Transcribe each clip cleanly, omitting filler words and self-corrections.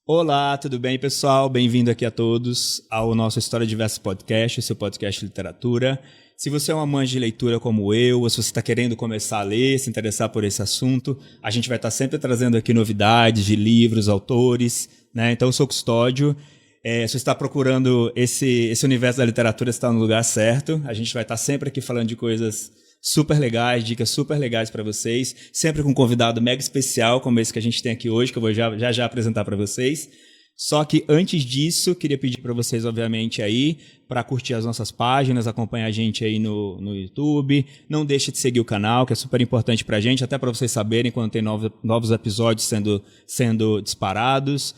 Olá, tudo bem, pessoal? Bem-vindo aqui a todos ao nosso História Diversa Podcast, o seu podcast de literatura. Se você é um amante de leitura como eu, ou se você está querendo começar a ler, se interessar por esse assunto, a gente vai estar sempre trazendo aqui novidades de livros, autores, né? Então, eu sou Custódio. Se você está procurando esse universo da literatura, você está no lugar certo. A gente vai estar sempre aqui falando de coisas super legais, dicas super legais para vocês, sempre com um convidado mega especial, como esse que a gente tem aqui hoje, que eu vou já apresentar para vocês. Só que antes disso, queria pedir para vocês, obviamente, aí, para curtir as nossas páginas, acompanhar a gente aí no YouTube. Não deixe de seguir o canal, que é super importante para a gente, até para vocês saberem quando tem novos episódios sendo disparados.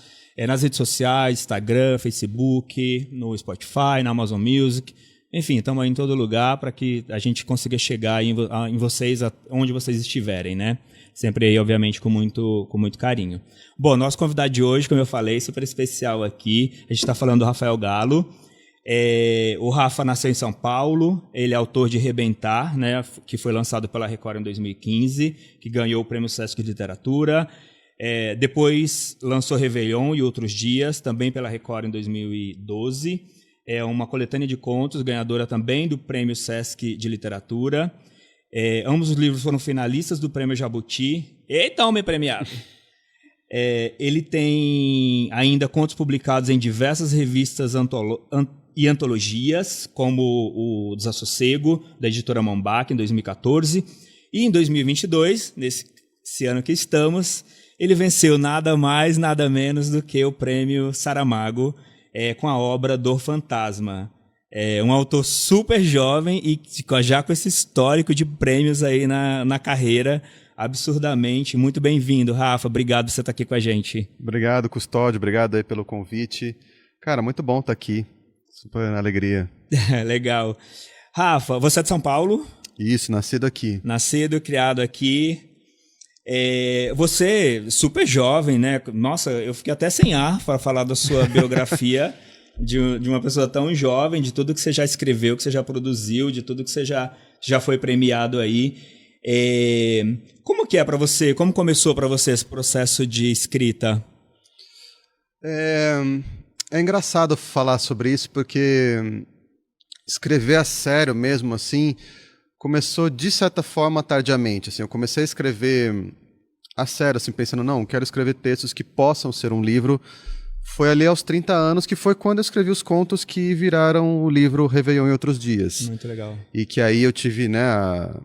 Nas redes sociais, Instagram, Facebook, no Spotify, na Amazon Music. Enfim, estamos aí em todo lugar para que a gente consiga chegar em vocês, onde vocês estiverem, né? Sempre aí, obviamente, com muito carinho. Bom, nosso convidado de hoje, como eu falei, super especial aqui. A gente está falando do Rafael Galo. O Rafa nasceu em São Paulo. Ele é autor de Rebentar, né? Que foi lançado pela Record em 2015, que ganhou o Prêmio Sesc de Literatura. Depois lançou Réveillon e Outros Dias, também pela Record em 2012. É uma coletânea de contos, ganhadora também do Prêmio Sesc de Literatura. Ambos os livros foram finalistas do Prêmio Jabuti. Eita, homem premiado! Ele tem ainda contos publicados em diversas revistas e antologias, como o Desassossego, da editora Mombac, em 2014. E em 2022, nesse ano que estamos, ele venceu nada mais, nada menos do que o Prêmio Saramago, com a obra Dor Fantasma. Um autor super jovem e já com esse histórico de prêmios aí na carreira, absurdamente. Muito bem-vindo, Rafa. Obrigado por você estar aqui com a gente. Obrigado, Custódio. Obrigado aí pelo convite. Cara, muito bom estar aqui. Super alegria. Legal. Rafa, você é de São Paulo? Isso, nascido aqui. Nascido, criado aqui. Você, super jovem, né? Nossa, eu fiquei até sem ar para falar da sua biografia de uma pessoa tão jovem, de tudo que você já escreveu, que você já produziu, de tudo que você já foi premiado aí. Como que é para você? Como começou para você esse processo de escrita? É engraçado falar sobre isso, porque escrever a sério mesmo, assim, começou de certa forma tardiamente. Assim, eu comecei a escrever a sério, assim, pensando, não, quero escrever textos que possam ser um livro. Foi ali aos 30 anos, que foi quando eu escrevi os contos que viraram o livro Réveillon e Outros Dias. Muito legal. E que aí eu tive, né, a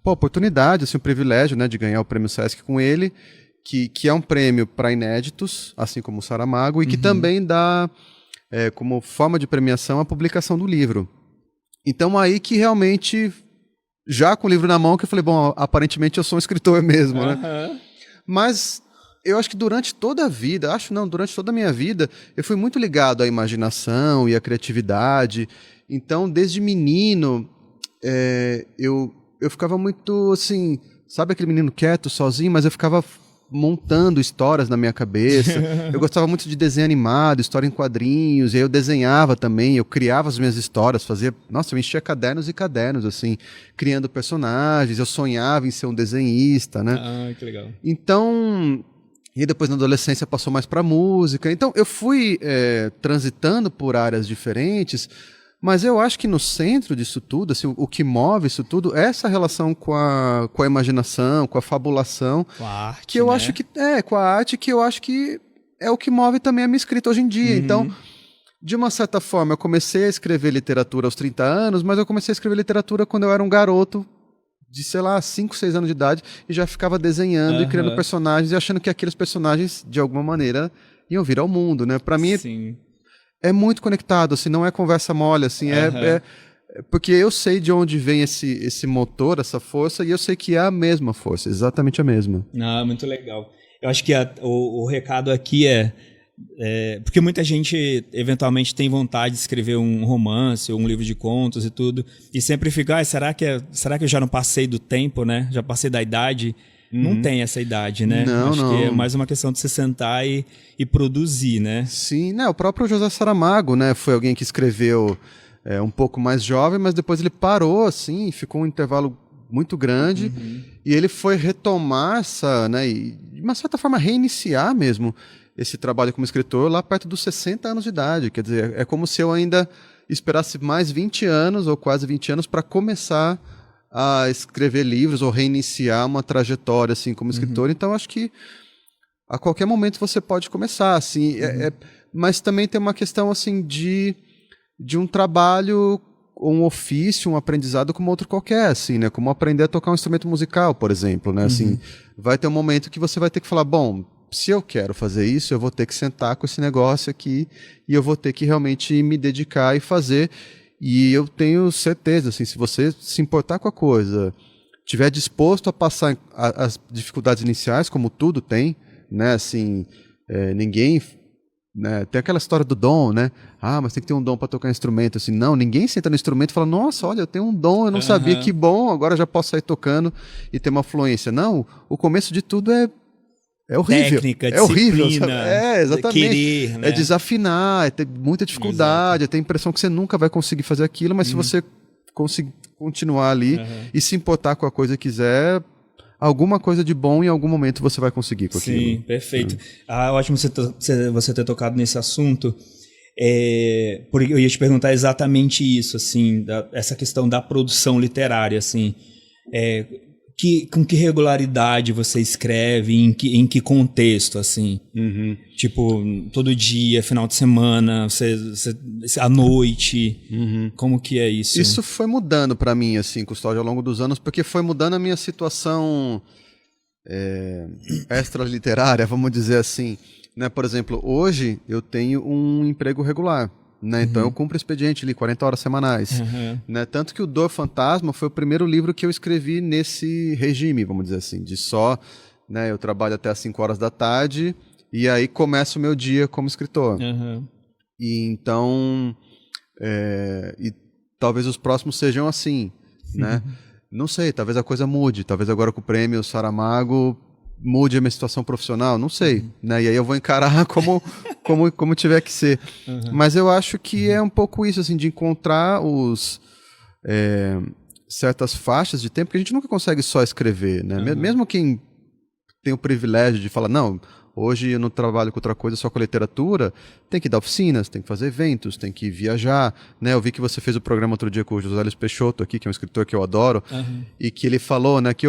oportunidade, assim, o privilégio, né, de ganhar o Prêmio Sesc com ele, que é um prêmio para inéditos, assim como o Saramago, e que também dá como forma de premiação a publicação do livro. Então aí que realmente, já com o livro na mão, que eu falei, bom, aparentemente eu sou um escritor mesmo, né? Mas eu acho que durante toda a vida, durante toda a minha vida, eu fui muito ligado à imaginação e à criatividade. Então, desde menino, eu ficava muito, assim, sabe aquele menino quieto, sozinho, mas eu ficava montando histórias na minha cabeça. Eu gostava muito de desenho animado, história em quadrinhos, e aí eu desenhava também, eu criava as minhas histórias, eu enchia cadernos e cadernos, assim, criando personagens, eu sonhava em ser um desenhista, né? Ah, que legal. Então, e depois na adolescência passou mais para música, então eu fui transitando por áreas diferentes, mas eu acho que no centro disso tudo, assim, o que move isso tudo é essa relação com a imaginação, com a fabulação. Com a arte, que eu né? acho que com a arte, que eu acho que é o que move também a minha escrita hoje em dia. Então, de uma certa forma, eu comecei a escrever literatura aos 30 anos, mas eu comecei a escrever literatura quando eu era um garoto de, 5, 6 anos de idade, e já ficava desenhando e criando personagens e achando que aqueles personagens, de alguma maneira, iam vir ao mundo, né? Para mim, Sim. É muito conectado, assim, não é conversa mole, assim, porque eu sei de onde vem esse motor, essa força, e eu sei que é a mesma força, exatamente a mesma. Ah, muito legal. Eu acho que o recado aqui porque muita gente eventualmente tem vontade de escrever um romance ou um livro de contos e tudo, e sempre fica, será que eu já não passei do tempo, né? Já passei da idade? Não tem essa idade, né? Não, Acho não. que é mais uma questão de se sentar e produzir, né? Sim, né? O próprio José Saramago, né? Foi alguém que escreveu um pouco mais jovem, mas depois ele parou, assim, ficou um intervalo muito grande, e ele foi retomar essa, né? E de uma certa forma, reiniciar mesmo esse trabalho como escritor lá perto dos 60 anos de idade. Quer dizer, é como se eu ainda esperasse mais 20 anos, ou quase 20 anos, para começar a escrever livros ou reiniciar uma trajetória assim, como escritor. Então, acho que a qualquer momento você pode começar. Assim, mas também tem uma questão assim, de um trabalho, um ofício, um aprendizado como outro qualquer, assim, né? Como aprender a tocar um instrumento musical, por exemplo, né? Assim, vai ter um momento que você vai ter que falar, bom, se eu quero fazer isso, eu vou ter que sentar com esse negócio aqui e eu vou ter que realmente me dedicar e fazer. E eu tenho certeza, assim, se você se importar com a coisa, estiver disposto a passar as dificuldades iniciais, como tudo tem, né? Assim, ninguém... Né? Tem aquela história do dom, né? Ah, mas tem que ter um dom para tocar instrumento. Assim, não, ninguém senta no instrumento e fala, nossa, olha, eu tenho um dom, eu não sabia, que bom, agora já posso sair tocando e ter uma fluência. Não, o começo de tudo é horrível. Técnica, é horrível. Exatamente. Querer, né? É desafinar, é ter muita dificuldade, é ter a impressão que você nunca vai conseguir fazer aquilo, mas se você conseguir continuar ali e se importar com a coisa que quiser, alguma coisa de bom em algum momento você vai conseguir com aquilo. Sim, perfeito. Ótimo você ter tocado nesse assunto. Porque eu ia te perguntar exatamente isso, assim, essa questão da produção literária, assim. Com que regularidade você escreve, em que contexto, assim? Tipo, todo dia, final de semana, à noite, como que é isso? Isso foi mudando para mim, assim, Custódio, ao longo dos anos, porque foi mudando a minha situação extra-literária, vamos dizer assim. Né? Por exemplo, hoje eu tenho um emprego regular. Né? Então eu cumpro expediente ali, 40 horas semanais. Né? Tanto que o Dor Fantasma foi o primeiro livro que eu escrevi nesse regime, vamos dizer assim, de só, né? Eu trabalho até às 5 horas da tarde e aí começa o meu dia como escritor. E então, e talvez os próximos sejam assim, né? Não sei, talvez a coisa mude, talvez agora com o prêmio Saramago mude a minha situação profissional, não sei, né? E aí eu vou encarar como tiver que ser. Mas eu acho que é um pouco isso, assim, de encontrar certas faixas de tempo que a gente nunca consegue só escrever, né? Mesmo quem tem o privilégio de falar, não, hoje eu não trabalho com outra coisa, só com literatura, tem que dar oficinas, tem que fazer eventos, tem que viajar, né? Eu vi que você fez o programa outro dia com o José Luiz Peixoto aqui, que é um escritor que eu adoro, e que ele falou, né, que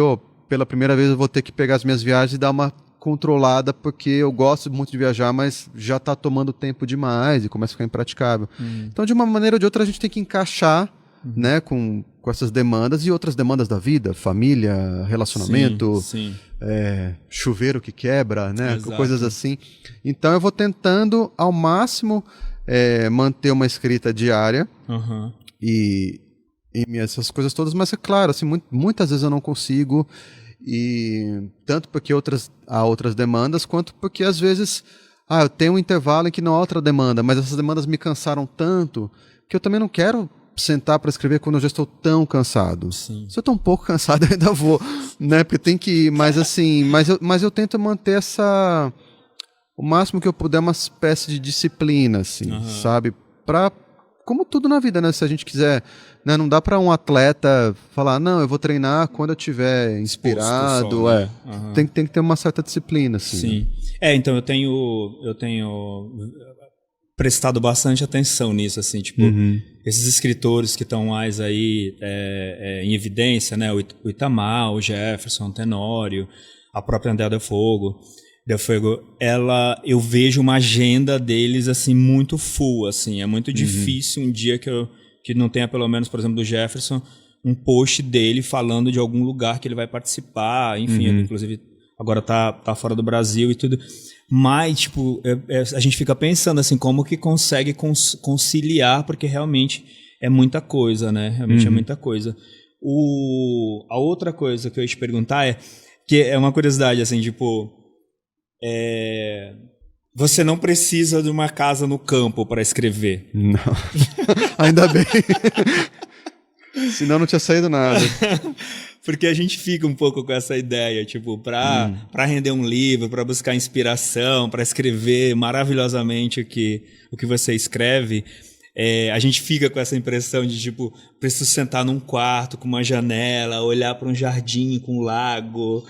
pela primeira vez eu vou ter que pegar as minhas viagens e dar uma controlada, porque eu gosto muito de viajar, mas já está tomando tempo demais e começa a ficar impraticável. Então, de uma maneira ou de outra, a gente tem que encaixar, né, com essas demandas e outras demandas da vida, família, relacionamento, chuveiro que quebra, né, coisas assim. Então, eu vou tentando, ao máximo, manter uma escrita diária e essas coisas todas, mas é claro, assim, muitas vezes eu não consigo, e tanto porque há outras demandas, quanto porque às vezes eu tenho um intervalo em que não há outra demanda, mas essas demandas me cansaram tanto que eu também não quero sentar para escrever quando eu já estou tão cansado. Se eu estou um pouco cansado, eu ainda vou, né? Porque tem que ir, mas assim, mas eu tento manter o máximo que eu puder, uma espécie de disciplina, assim, sabe? Como tudo na vida, né? Se a gente quiser, né? Não dá para um atleta falar, não, eu vou treinar quando eu estiver inspirado. Só, né? Tem que ter uma certa disciplina, assim. Sim. Então eu tenho prestado bastante atenção nisso, assim, tipo, esses escritores que estão mais aí em evidência, né? O Itamar, o Jefferson, o Tenório, a própria Andrea Del Fogo, eu vejo uma agenda deles, assim, muito full, assim, é muito difícil um dia que não tenha, pelo menos, por exemplo, do Jefferson, um post dele falando de algum lugar que ele vai participar, enfim, ele, inclusive, agora tá fora do Brasil e tudo, mas, tipo, a gente fica pensando, assim, como que consegue conciliar, porque realmente é muita coisa, né, realmente é muita coisa. A outra coisa que eu ia te perguntar que é uma curiosidade, assim, tipo, você não precisa de uma casa no campo para escrever. Não. Ainda bem. Senão não tinha saído nada. Porque a gente fica um pouco com essa ideia, tipo, para render um livro, para buscar inspiração, para escrever maravilhosamente o que você escreve, a gente fica com essa impressão de, tipo, preciso sentar num quarto com uma janela, olhar para um jardim com um lago,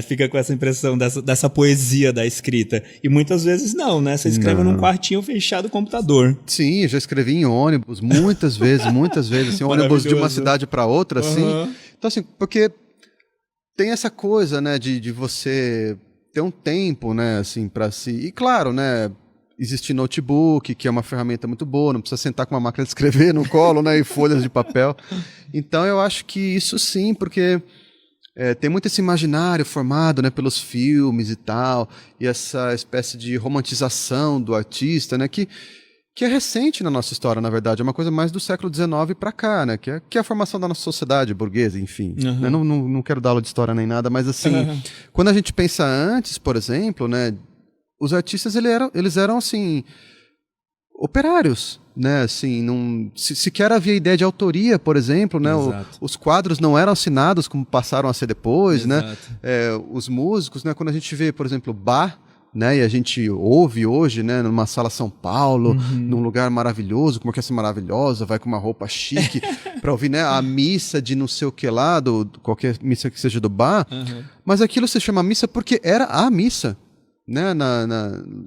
fica com essa impressão dessa poesia da escrita. E muitas vezes não, né? Você escreve num quartinho fechado do computador. Sim, eu já escrevi em ônibus, muitas vezes, assim, ônibus de uma cidade para outra, assim. Então, assim, porque tem essa coisa, né, de você ter um tempo, né, assim, para si. E claro, né, existe notebook, que é uma ferramenta muito boa, não precisa sentar com uma máquina de escrever no colo, né, e folhas de papel. Então eu acho que isso sim, porque tem muito esse imaginário formado, né, pelos filmes e tal, e essa espécie de romantização do artista, né, que é recente na nossa história, na verdade, é uma coisa mais do século XIX para cá, né, que é a formação da nossa sociedade burguesa, enfim. Né, não quero dar aula de história nem nada, mas assim, quando a gente pensa antes, por exemplo, né, os artistas eles eram assim operários, né? Assim, sequer havia ideia de autoria, por exemplo, né? Os quadros não eram assinados como passaram a ser depois, né? Os músicos, né? Quando a gente vê, por exemplo, Bach, né? E a gente ouve hoje, né? Numa sala São Paulo, num lugar maravilhoso, com uma orquestra maravilhosa, vai com uma roupa chique para ouvir, né? A missa de não sei o que lá, qualquer missa que seja do Bach, mas aquilo se chama missa porque era a missa. Né,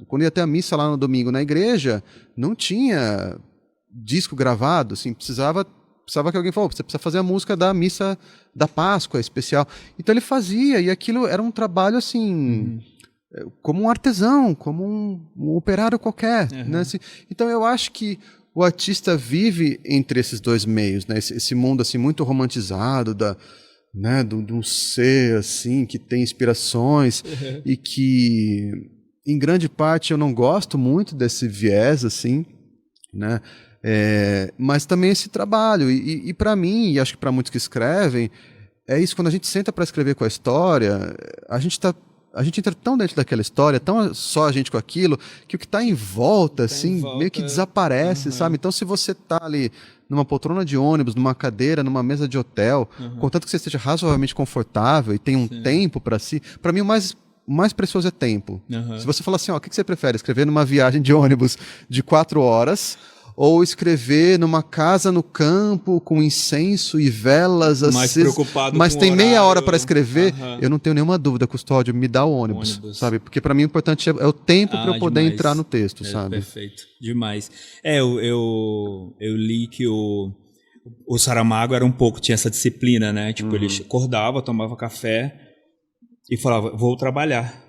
quando ia ter a missa lá no domingo na igreja, não tinha disco gravado, assim, precisava que alguém falou, você precisa fazer a música da missa da Páscoa especial. Então ele fazia, e aquilo era um trabalho assim, como um artesão, como um operário qualquer. Né, assim. Então eu acho que o artista vive entre esses dois meios, né, esse mundo assim, muito romantizado né, de um ser assim que tem inspirações e que em grande parte eu não gosto muito desse viés assim, né, mas também esse trabalho e para mim, e acho que para muitos que escrevem, é isso, quando a gente senta para escrever com a história, a gente entra tão dentro daquela história, tão só a gente com aquilo, que o que está em volta, assim, meio que desaparece, sabe? Então, se você está ali numa poltrona de ônibus, numa cadeira, numa mesa de hotel, contanto que você esteja razoavelmente confortável e tenha um tempo para si, para mim o mais precioso é tempo. Se você falar assim, ó, o que você prefere? Escrever numa viagem de ônibus de 4 horas ou escrever numa casa no campo com incenso e velas acesas, mas tem meia hora para escrever, eu não tenho nenhuma dúvida, Custódio, me dá o ônibus. Sabe? Porque para mim o importante é o tempo para eu poder entrar no texto, sabe? Perfeito, demais. Eu li que o Saramago era tinha essa disciplina, né? Tipo, ele acordava, tomava café e falava, vou trabalhar.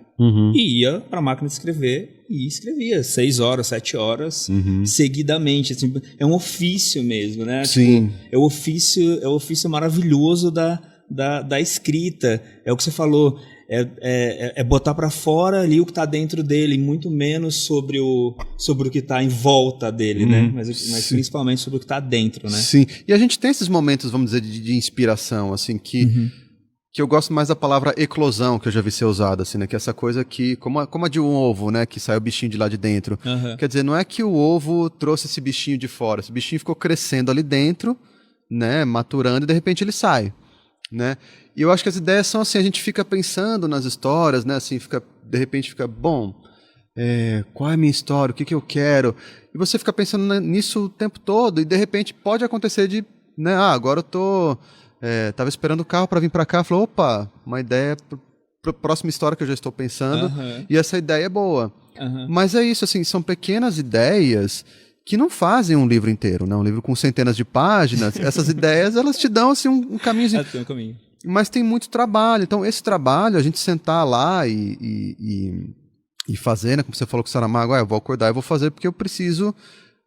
E ia para a máquina de escrever e escrevia 6 horas, 7 horas seguidamente. Assim, é um ofício mesmo, né? Sim. Tipo, é o ofício maravilhoso da escrita. É o que você falou, é botar para fora ali o que está dentro dele, muito menos sobre o que está em volta dele, né? Mas principalmente sobre o que está dentro, né? Sim. E a gente tem esses momentos, vamos dizer, de inspiração, assim, que eu gosto mais da palavra eclosão, que eu já vi ser usada, assim, né? Que é essa coisa que, como a de um ovo, né? Que sai o bichinho de lá de dentro. Quer dizer, não é que o ovo trouxe esse bichinho de fora, esse bichinho ficou crescendo ali dentro, né? Maturando e de repente ele sai, né? E eu acho que as ideias são assim, a gente fica pensando nas histórias, né? Assim, de repente fica, bom, qual é a minha história? O que eu quero? E você fica pensando nisso o tempo todo e de repente pode acontecer de, né? Agora eu tava esperando o carro para vir para cá, falou, opa, uma ideia para a próxima história que eu já estou pensando, e essa ideia é boa. Mas é isso, assim, são pequenas ideias que não fazem um livro inteiro, né? Um livro com centenas de páginas, essas ideias, elas te dão assim um caminhozinho. Tem um caminho. Mas tem muito trabalho, então esse trabalho, a gente sentar lá e fazer, né? Como você falou com o Saramago, eu vou acordar e vou fazer porque eu preciso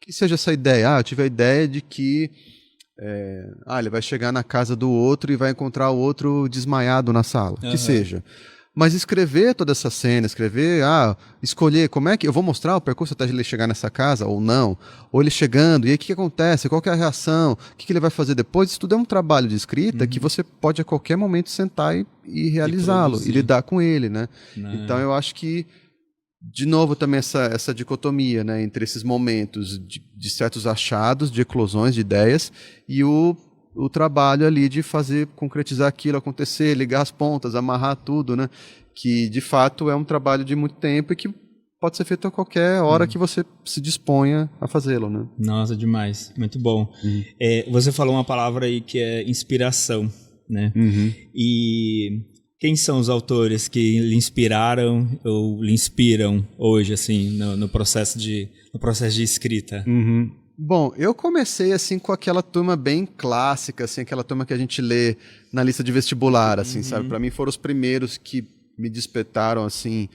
que seja essa ideia. Eu tive a ideia de que ele vai chegar na casa do outro e vai encontrar o outro desmaiado na sala, que seja. Mas escrever toda essa cena, escolher como é que eu vou mostrar o percurso até ele chegar nessa casa ou não, ou ele chegando, e aí o que acontece, qual que é a reação, o que ele vai fazer depois, isso tudo é um trabalho de escrita que você pode a qualquer momento sentar e realizá-lo, e lidar com ele, né? Então eu acho que de novo também essa dicotomia, né, entre esses momentos de certos achados, de eclosões de ideias e o trabalho ali de concretizar aquilo acontecer, ligar as pontas, amarrar tudo, né, que de fato é um trabalho de muito tempo e que pode ser feito a qualquer hora que você se disponha a fazê-lo, né? Nossa, demais. Muito bom. Você falou uma palavra aí que é inspiração, né? E quem são os autores que lhe inspiraram ou lhe inspiram hoje, assim, no processo de escrita? Bom, eu comecei assim com aquela turma bem clássica, assim, aquela turma que a gente lê na lista de vestibular, assim, sabe? Para mim foram os primeiros que me despertaram assim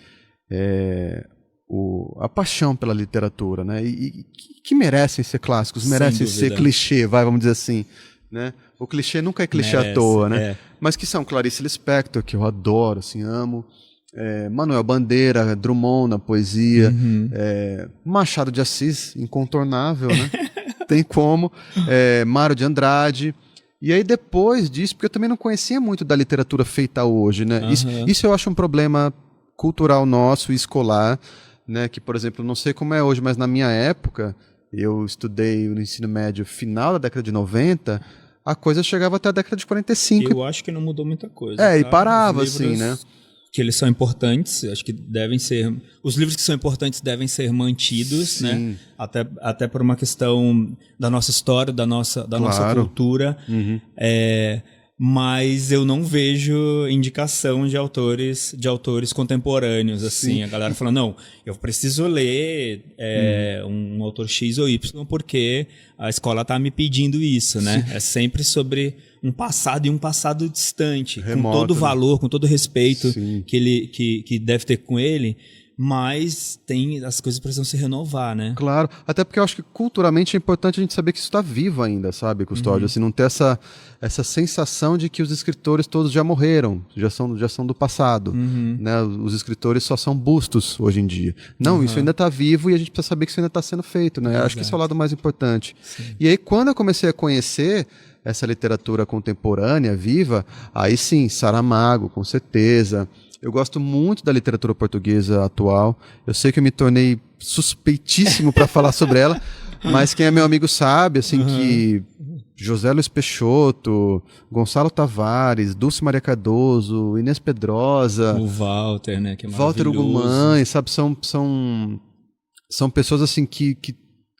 a paixão pela literatura, né? E que merecem ser clássicos, merecem ser clichê, vamos dizer assim, né? O clichê nunca é clichê à toa, né? Mas que são Clarice Lispector, que eu adoro, assim, amo. Manuel Bandeira, Drummond na poesia, Machado de Assis, incontornável, né? Tem como, Mário de Andrade. E aí depois disso, porque eu também não conhecia muito da literatura feita hoje, né? Isso eu acho um problema cultural nosso e escolar, né? Que, por exemplo, não sei como é hoje, mas na minha época, eu estudei no ensino médio final da década de 90, a coisa chegava até a década de 45. Eu acho que não mudou muita coisa. E parava, assim, né? Que eles são importantes, acho que devem ser... Os livros que são importantes devem ser mantidos, né? Até por uma questão da nossa história, da nossa cultura. Mas eu não vejo indicação de autores contemporâneos, assim. A galera fala, não, eu preciso ler um autor X ou Y porque a escola está me pedindo isso, né? É sempre sobre um passado e um passado distante, remoto, com todo o valor, com todo o respeito que deve ter com ele, mas as coisas precisam se renovar, né? Claro, até porque eu acho que culturalmente é importante a gente saber que isso está vivo ainda, sabe, Custódio? Assim, não ter essa sensação de que os escritores todos já morreram, já são do passado, né? Os escritores só são bustos hoje em dia. Não, isso ainda está vivo e a gente precisa saber que isso ainda está sendo feito, né? Acho que esse é o lado mais importante. E aí, quando eu comecei a conhecer essa literatura contemporânea, viva, aí sim, Saramago, com certeza. Eu gosto muito da literatura portuguesa atual. Eu sei que eu me tornei suspeitíssimo para falar sobre ela, mas quem é meu amigo sabe, assim, que José Luiz Peixoto, Gonçalo Tavares, Dulce Maria Cardoso, Inês Pedrosa, o Walter, né, que é Walter Ugumães, sabe, são pessoas assim que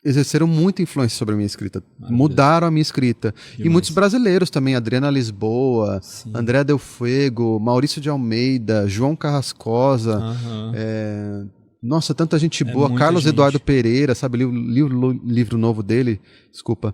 exerceram muita influência sobre a minha escrita, mudaram a minha escrita. E muitos brasileiros também, Adriana Lisboa, André Del Fuego, Maurício de Almeida, João Carrascosa, nossa, tanta gente boa, Carlos Eduardo Pereira, sabe, li o livro novo dele, desculpa,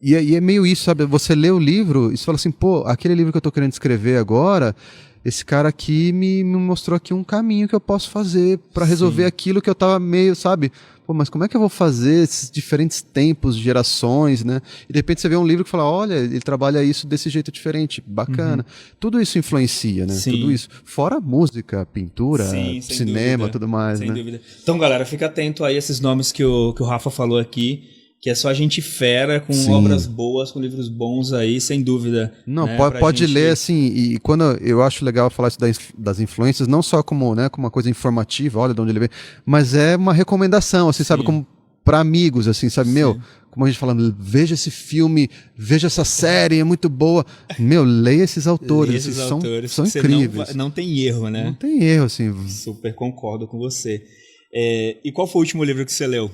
e é meio isso, sabe, você lê o livro e você fala assim, pô, aquele livro que eu tô querendo escrever agora, esse cara aqui me mostrou aqui um caminho que eu posso fazer para resolver aquilo que eu tava meio, sabe, pô, mas como é que eu vou fazer esses diferentes tempos, gerações, né? E de repente você vê um livro que fala, olha, ele trabalha isso desse jeito diferente, bacana. Tudo isso influencia, né? Tudo isso. Fora música, pintura, cinema, tudo mais, sem né? Dúvida. Então, galera, fica atento aí a esses nomes que o Rafa falou aqui, que é só gente fera, com obras boas, com livros bons aí, sem dúvida. Não, né, pode ler, assim, e quando eu acho legal falar isso das influências, não só como uma coisa informativa, olha de onde ele vem, mas é uma recomendação, assim, sabe, como para amigos, assim, sabe, meu, como a gente falando, veja esse filme, veja essa série, é muito boa. Meu, leia esses autores, são incríveis. Não tem erro, né? Não tem erro, assim. Super concordo com você. E qual foi o último livro que você leu?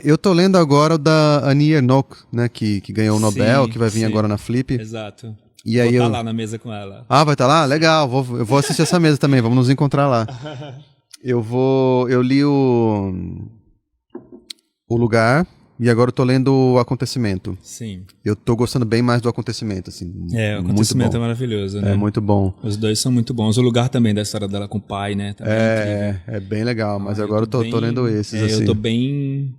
Eu tô lendo agora o da Annie Ernaux, né, que ganhou o Nobel, que vai vir agora na Flip. Exato. E aí vou estar lá na mesa com ela. Ah, vai estar lá? Legal, eu vou assistir essa mesa também, vamos nos encontrar lá. Eu li o Lugar e agora eu tô lendo o Acontecimento. Sim. Eu tô gostando bem mais do Acontecimento, assim. O Acontecimento é maravilhoso, né? É muito bom. Os dois são muito bons. O Lugar também, da história dela com o pai, né? Também é bem legal, mas agora eu tô lendo esses, assim. Eu tô bem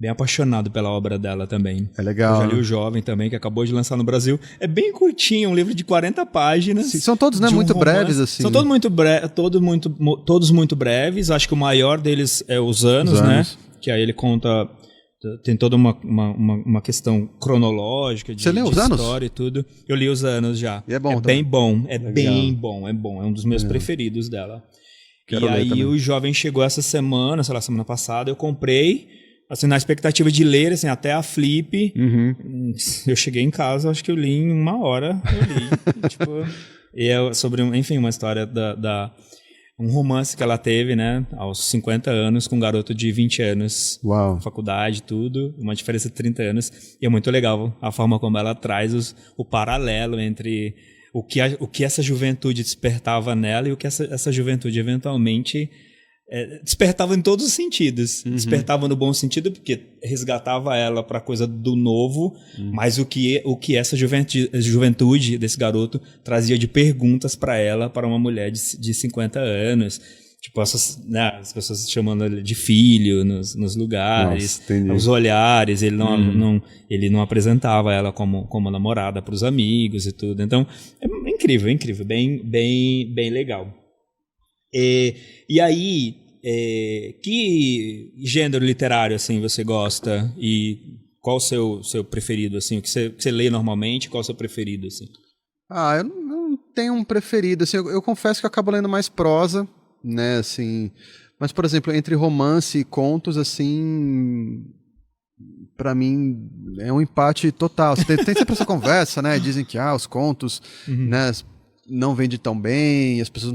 apaixonado pela obra dela também. É legal. Eu já li O Jovem também, que acabou de lançar no Brasil. É bem curtinho, um livro de 40 páginas. Sim, são todos, né, muito breves, assim. São todos muito breves. Acho que o maior deles é Os Anos, né? Que aí ele conta... Tem toda uma questão cronológica de, Você leu Os Anos? História e tudo. Eu li Os Anos já. E é bom, bem bom. É bom. É um dos meus preferidos dela. Quero e aí também. O Jovem chegou essa semana, sei lá, semana passada, eu comprei, assim, na expectativa de ler, assim, até a Flip. Eu cheguei em casa, acho que eu li em 1 hora. Eu li. E é sobre, enfim, uma história um romance que ela teve, né, aos 50 anos, com um garoto de 20 anos, Uau. faculdade, tudo, uma diferença de 30 anos, e é muito legal a forma como ela traz o paralelo entre o que essa juventude despertava nela e o que essa juventude eventualmente despertava em todos os sentidos. Despertava no bom sentido porque resgatava ela para coisa do novo, mas o que essa juventude desse garoto trazia de perguntas para ela, para uma mulher de 50 anos. Tipo, as pessoas chamando ele de filho nos lugares, Nossa, os olhares. Ele não apresentava ela como namorada para os amigos e tudo. Então, é incrível, incrível, bem legal. E aí, que gênero literário assim você gosta e qual o seu preferido assim? O que você lê normalmente? Qual o seu preferido assim? Eu não tenho um preferido. Assim, eu confesso que eu acabo lendo mais prosa, né? Assim, mas por exemplo, entre romance e contos, assim, para mim é um empate total. Tem sempre essa conversa, né? Dizem que os contos, né? Não vende tão bem, as pessoas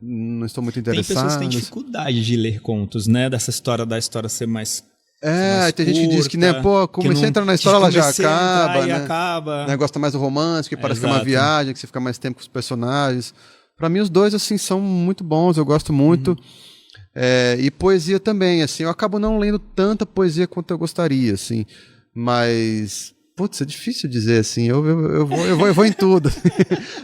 não estão muito interessadas. Tem pessoas que têm dificuldade de ler contos, né? Da história ser mais tem gente que diz que, né, comecei a entrar na história, ela já acaba, né? Acaba. Gosta mais do romance, que parece que é uma viagem, que você fica mais tempo com os personagens. Pra mim, os dois, assim, são muito bons, eu gosto muito. E poesia também, assim, eu acabo não lendo tanta poesia quanto eu gostaria, assim, mas... Putz, é difícil dizer assim, eu vou em tudo.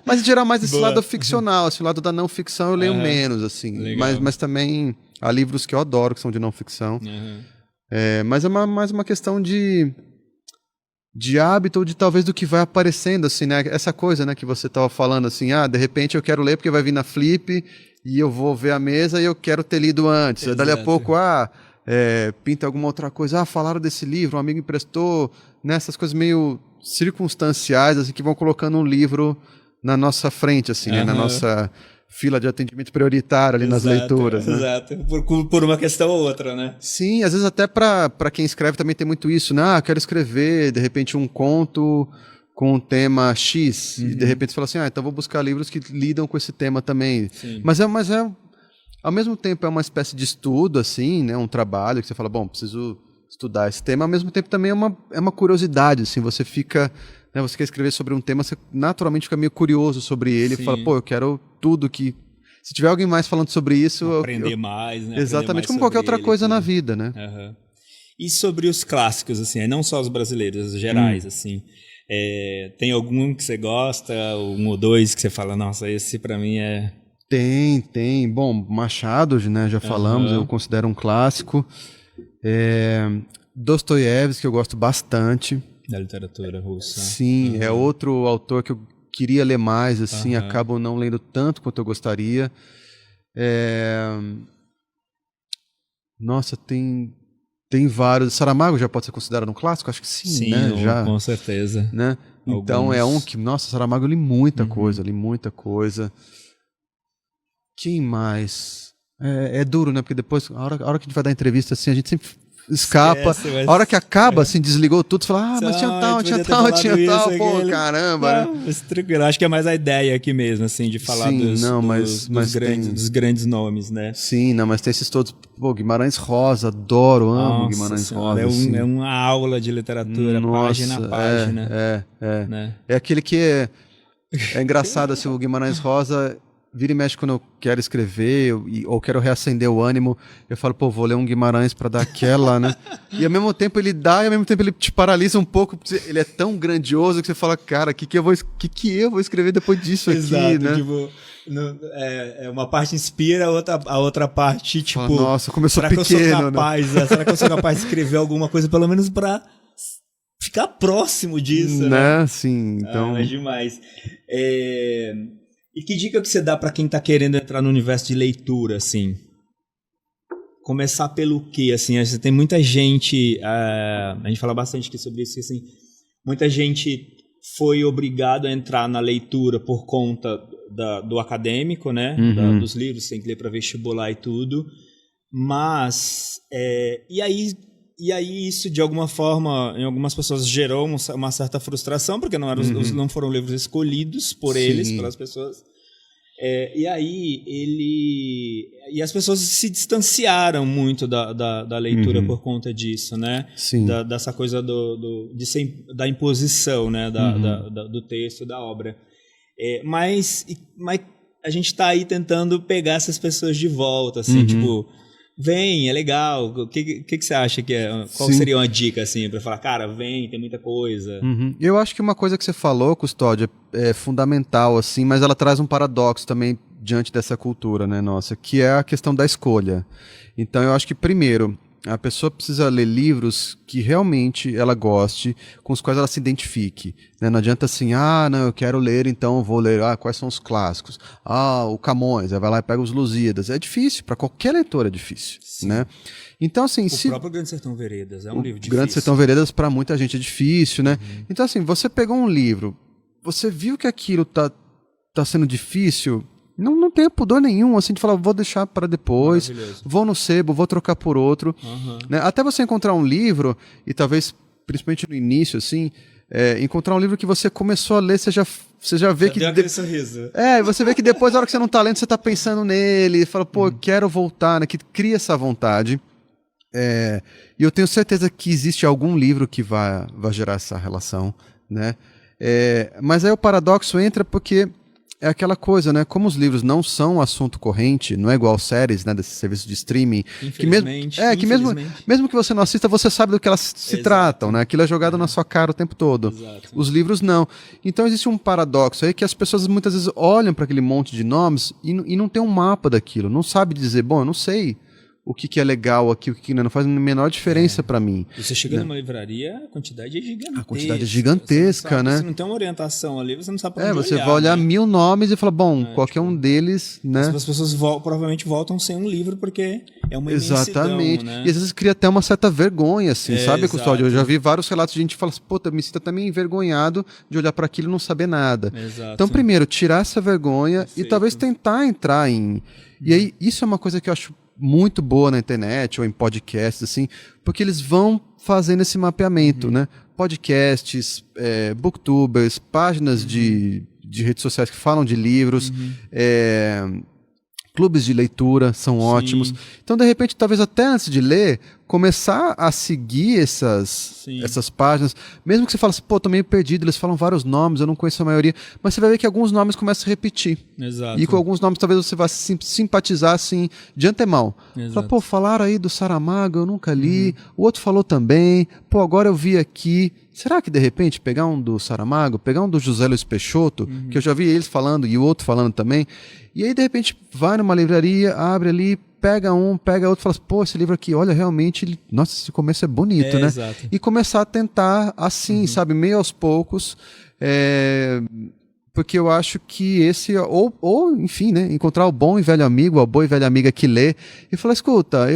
Mas em geral, mais esse lado ficcional, assim, o lado da não ficção eu leio menos, assim. Mas também há livros que eu adoro, que são de não ficção. Mas é mais uma questão de hábito ou de talvez do que vai aparecendo, assim, né? Essa coisa, né, que você estava falando, assim, de repente eu quero ler porque vai vir na Flip e eu vou ver a mesa e eu quero ter lido antes. Dali a pouco, pinta alguma outra coisa. Falaram desse livro, um amigo emprestou, né? Essas coisas meio circunstanciais, assim, que vão colocando um livro na nossa frente, assim, né? Na nossa fila de atendimento prioritário ali nas leituras. Né? Exato, por uma questão ou outra, né? Sim, às vezes até para quem escreve também tem muito isso, né? Quero escrever, de repente, um conto com um tema X, e de repente você fala assim, então vou buscar livros que lidam com esse tema também. Sim. Mas ao mesmo tempo é uma espécie de estudo, assim, né? Um trabalho que você fala, bom, preciso estudar esse tema, ao mesmo tempo também é uma curiosidade, assim, você fica, né, você quer escrever sobre um tema, você naturalmente fica meio curioso sobre ele, e fala, eu quero tudo que... Se tiver alguém mais falando sobre isso... Aprender mais, né? Exatamente, como qualquer outra coisa na vida, né? E sobre os clássicos, assim, não só os brasileiros, os gerais, assim, tem algum que você gosta, um ou dois que você fala, nossa, esse pra mim é... Tem. Bom, Machado, né, já falamos, eu considero um clássico. Dostoiévski, que eu gosto bastante. Da literatura russa. Sim, é outro autor que eu queria ler mais, assim, acabo não lendo tanto quanto eu gostaria. Nossa, tem vários. Saramago já pode ser considerado um clássico? Acho que sim, né? Já, com certeza. Né? Então é um que, nossa, Saramago eu li muita coisa. Quem mais? É duro, né? Porque depois, a hora que a gente vai dar entrevista, assim, a gente sempre escapa. A hora que acaba, assim, desligou tudo, você fala, mas tinha tal, pô, caramba, não, né? Tranquilo, acho que é mais a ideia aqui mesmo, assim, de falar dos grandes nomes, né? Sim, não, mas tem esses todos, pô, Guimarães Rosa, amo Guimarães Rosa. É uma aula de literatura, página a página. Né? É aquele que é engraçado, assim, o Guimarães Rosa... Vira e mexe quando eu quero escrever ou quero reacender o ânimo, eu falo, pô, vou ler um Guimarães para dar aquela, né? E ao mesmo tempo ele dá e ao mesmo tempo ele te paralisa um pouco, porque ele é tão grandioso que você fala, cara, que eu vou escrever depois disso aqui, né? Tipo, uma parte inspira, a outra parte, tipo... Fala, nossa, começou pequeno, que eu sou capaz, né? Será que eu sou capaz de escrever alguma coisa, pelo menos para ficar próximo disso, né? Sim, então... é demais. E que dica que você dá para quem está querendo entrar no universo de leitura, assim? Começar pelo quê, assim? Você tem muita gente... a gente fala bastante aqui sobre isso, assim, muita gente foi obrigado a entrar na leitura por conta do acadêmico, né? Dos livros, tem que ler para vestibular e tudo. Mas... E aí isso, de alguma forma, em algumas pessoas gerou uma certa frustração, porque não foram livros escolhidos por eles, pelas pessoas. E aí e as pessoas se distanciaram muito da leitura por conta disso, né? Sim. Dessa coisa da imposição, né? Do texto, da obra. Mas a gente está aí tentando pegar essas pessoas de volta, assim, tipo, vem, é legal. O que você acha que é? Qual seria uma dica, assim, para falar, cara, vem, tem muita coisa? Eu acho que uma coisa que você falou, Custódio, é fundamental, assim, mas ela traz um paradoxo também diante dessa cultura, né, nossa, que é a questão da escolha. Então, eu acho que, primeiro, a pessoa precisa ler livros que realmente ela goste, com os quais ela se identifique. Né? Não adianta assim, não, eu quero ler, então eu vou ler, quais são os clássicos? O Camões, aí vai lá e pega os Lusíadas. É difícil, para qualquer leitor é difícil. Né? Então, assim, o próprio Grande Sertão Veredas é um livro difícil. Grande Sertão Veredas, para muita gente, é difícil, né? Então, assim, você pegou um livro, você viu que aquilo tá sendo difícil... Não tenho pudor nenhum, assim, de falar, vou deixar para depois, vou no sebo, vou trocar por outro. Né? Até você encontrar um livro, e talvez, principalmente no início, assim, encontrar um livro que você começou a ler, você já vê que... Deu aquele sorriso. Você vê que depois, na hora que você não tá lendo, você tá pensando nele, fala, pô, quero voltar, né? Que cria essa vontade. E eu tenho certeza que existe algum livro que vai gerar essa relação, né? Mas aí o paradoxo entra porque... É aquela coisa, né? Como os livros não são assunto corrente, não é igual séries, né? Desses serviços de streaming. Infelizmente. Que mesmo que você não assista, você sabe do que elas se tratam, né? Aquilo é jogado na sua cara o tempo todo. Exato. Os livros não. Então existe um paradoxo aí que as pessoas muitas vezes olham para aquele monte de nomes e não tem um mapa daquilo. Não sabe dizer, bom, eu não sei o que é legal aqui, o que não faz a menor diferença para mim. Você chega numa livraria, a quantidade é gigantesca. A quantidade é gigantesca, né? Você não tem uma orientação ali, você não sabe para onde você olhar. vai olhar 1000 nomes e fala, bom, qualquer tipo, um deles, né? As pessoas provavelmente voltam sem um livro, porque é uma imensidão, exatamente. né? E às vezes cria até uma certa vergonha, assim, sabe, Custódio? Eu já vi vários relatos de gente que fala assim, pô, eu me sinto até meio envergonhado de olhar para aquilo e não saber nada. Exato. Então, primeiro, tirar essa vergonha e talvez tentar entrar em... E aí, isso é uma coisa que eu acho muito boa na internet ou em podcasts, assim, porque eles vão fazendo esse mapeamento, né? Podcasts, booktubers, páginas de redes sociais que falam de livros, clubes de leitura são ótimos. Então, de repente, talvez até antes de ler, começar a seguir essas páginas, mesmo que você fale assim, pô, tô meio perdido, eles falam vários nomes, eu não conheço a maioria, mas você vai ver que alguns nomes começam a repetir. Exato. E com alguns nomes talvez você vá simpatizar assim de antemão. Fala, pô, falaram aí do Saramago, eu nunca li, o outro falou também, pô, agora eu vi aqui. Será que de repente pegar um do Saramago, pegar um do José Luiz Peixoto, que eu já vi eles falando e o outro falando também, e aí de repente vai numa livraria, abre ali, pega um, pega outro, fala assim, pô, esse livro aqui, olha, realmente, nossa, esse começo é bonito, né? Exato. E começar a tentar assim, sabe, meio aos poucos, porque eu acho que esse, ou enfim, né, encontrar o bom e velho amigo, a boa e velha amiga que lê, e falar, escuta,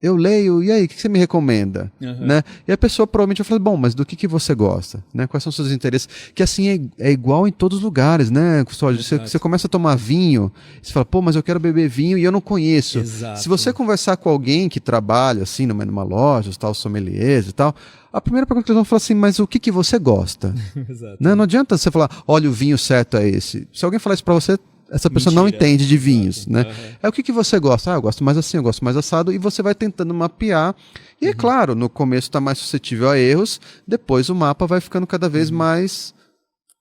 eu leio, e aí, o que você me recomenda? Né? E a pessoa provavelmente vai falar, bom, mas do que você gosta? Né? Quais são os seus interesses? Que assim é igual em todos os lugares, né, Custódio? Você começa a tomar vinho, você fala, pô, mas eu quero beber vinho e eu não conheço. Exato. Se você conversar com alguém que trabalha assim numa loja, os tal sommeliers e tal, a primeira pergunta que eles vão falar assim, mas o que você gosta? Exato. Né? Não adianta você falar, olha, o vinho certo é esse. Se alguém falar isso pra você, essa pessoa não entende de vinhos, né? É o que você gosta? Eu gosto mais assim, eu gosto mais assado, e você vai tentando mapear. E é claro, no começo está mais suscetível a erros, depois o mapa vai ficando cada vez mais...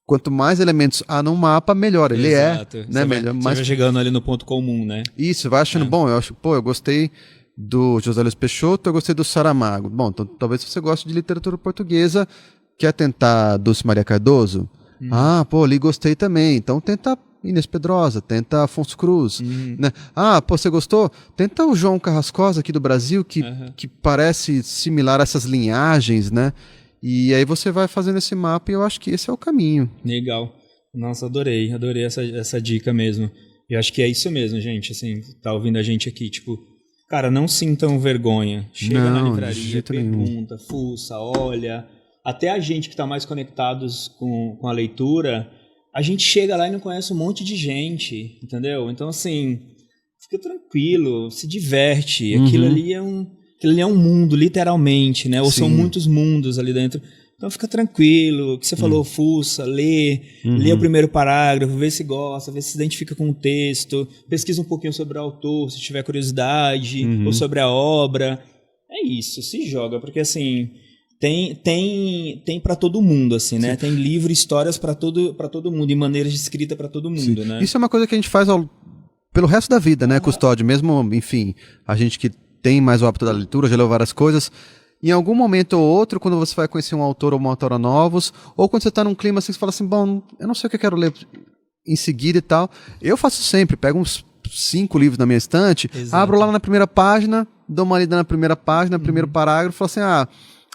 Quanto mais elementos há num mapa, melhor ele Exato. é. Né? Você vai chegando ali no ponto comum, né? Isso, vai achando, bom, eu gostei do José Luiz Peixoto, eu gostei do Saramago. Bom, então talvez você goste de literatura portuguesa, quer tentar Dulce Maria Cardoso? Pô, ali gostei também, então tenta... Inês Pedrosa, tenta Afonso Cruz, né? Pô, você gostou? Tenta o João Carrascosa aqui do Brasil, que parece similar a essas linhagens, né? E aí você vai fazendo esse mapa e eu acho que esse é o caminho. Legal. Nossa, adorei essa dica mesmo. Eu acho que é isso mesmo, gente, assim, tá ouvindo a gente aqui, tipo, cara, não sintam vergonha. Chega na livraria, pergunta, fuça, olha. Até a gente que tá mais conectados com a leitura... A gente chega lá e não conhece um monte de gente, entendeu? Então, assim, fica tranquilo, se diverte. Aquilo ali é um mundo, literalmente, né? Ou são muitos mundos ali dentro. Então fica tranquilo, o que você falou, fuça, lê o primeiro parágrafo, vê se gosta, vê se identifica com o texto, pesquisa um pouquinho sobre o autor, se tiver curiosidade, ou sobre a obra. É isso, se joga, porque assim, tem para todo mundo, assim, né? Tem livro, histórias para todo mundo, e maneiras de escrita para todo mundo, né? Isso é uma coisa que a gente faz pelo resto da vida, né, Custódio? Mesmo, enfim, a gente que tem mais o hábito da leitura, já leu várias coisas. Em algum momento ou outro, quando você vai conhecer um autor ou uma autora novos, ou quando você está num clima assim, você fala assim, bom, eu não sei o que eu quero ler em seguida e tal. Eu faço sempre, pego uns 5 livros na minha estante, abro lá na primeira página, dou uma lida na primeira página, primeiro parágrafo, falo assim,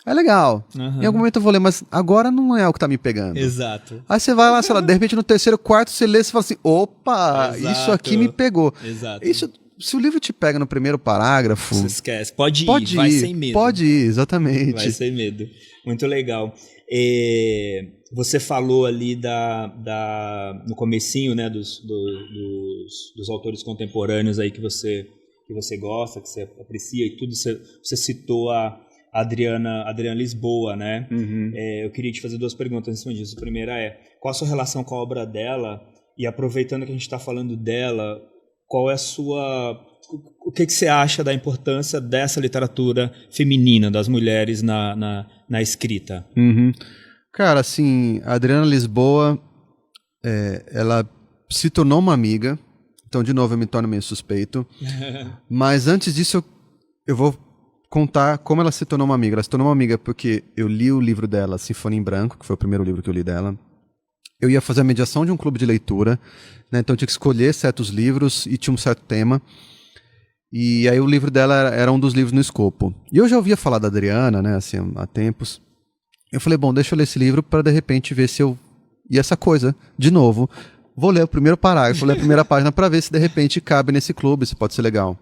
é legal. Em algum momento eu vou ler, mas agora não é o que tá me pegando. Exato. Aí você vai lá, sei lá, de repente no terceiro, quarto, você lê e fala assim, opa, isso aqui me pegou. Exato. Se o livro te pega no primeiro parágrafo... Você esquece. Pode ir, vai sem medo. Pode ir, exatamente. Vai sem medo. Muito legal. Você falou ali no comecinho, né, dos autores contemporâneos aí que você gosta, que você aprecia e tudo. Você citou a Adriana Lisboa, né? Eu queria te fazer 2 perguntas em cima disso. A primeira qual a sua relação com a obra dela? E aproveitando que a gente está falando dela, qual é a sua... O que você acha da importância dessa literatura feminina, das mulheres na escrita? Cara, assim, a Adriana Lisboa, ela se tornou uma amiga, então, de novo, eu me torno meio suspeito, mas antes disso, eu vou contar como ela se tornou uma amiga. Ela se tornou uma amiga porque eu li o livro dela, Sinfonia em Branco, que foi o primeiro livro que eu li dela. Eu ia fazer a mediação de um clube de leitura, né, então eu tinha que escolher certos livros e tinha um certo tema. E aí o livro dela era um dos livros no escopo. E eu já ouvia falar da Adriana, né, assim, há tempos. Eu falei, bom, deixa eu ler esse livro para de repente ver se eu... E essa coisa, de novo, vou ler o primeiro parágrafo, vou ler a primeira página para ver se de repente cabe nesse clube, se pode ser legal.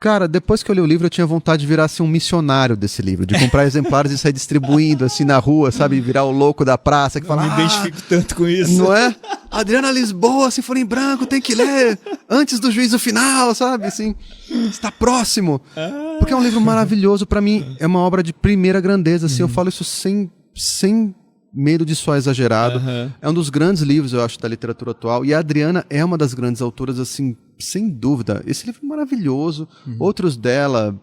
Cara, depois que eu li o livro, eu tinha vontade de virar assim, um missionário desse livro, de comprar exemplares e sair distribuindo assim na rua, sabe? Virar o louco da praça que fala... Eu me identifico tanto com isso. Não é? Adriana Lisboa, Sinfonia em Branco, tem que ler antes do juízo final, sabe? Assim, está próximo. Porque é um livro maravilhoso, para mim é uma obra de primeira grandeza, assim, eu falo isso sem medo de soar exagerado. É um dos grandes livros, eu acho, da literatura atual. E a Adriana é uma das grandes autoras, assim, sem dúvida. Esse livro é maravilhoso. Outros dela,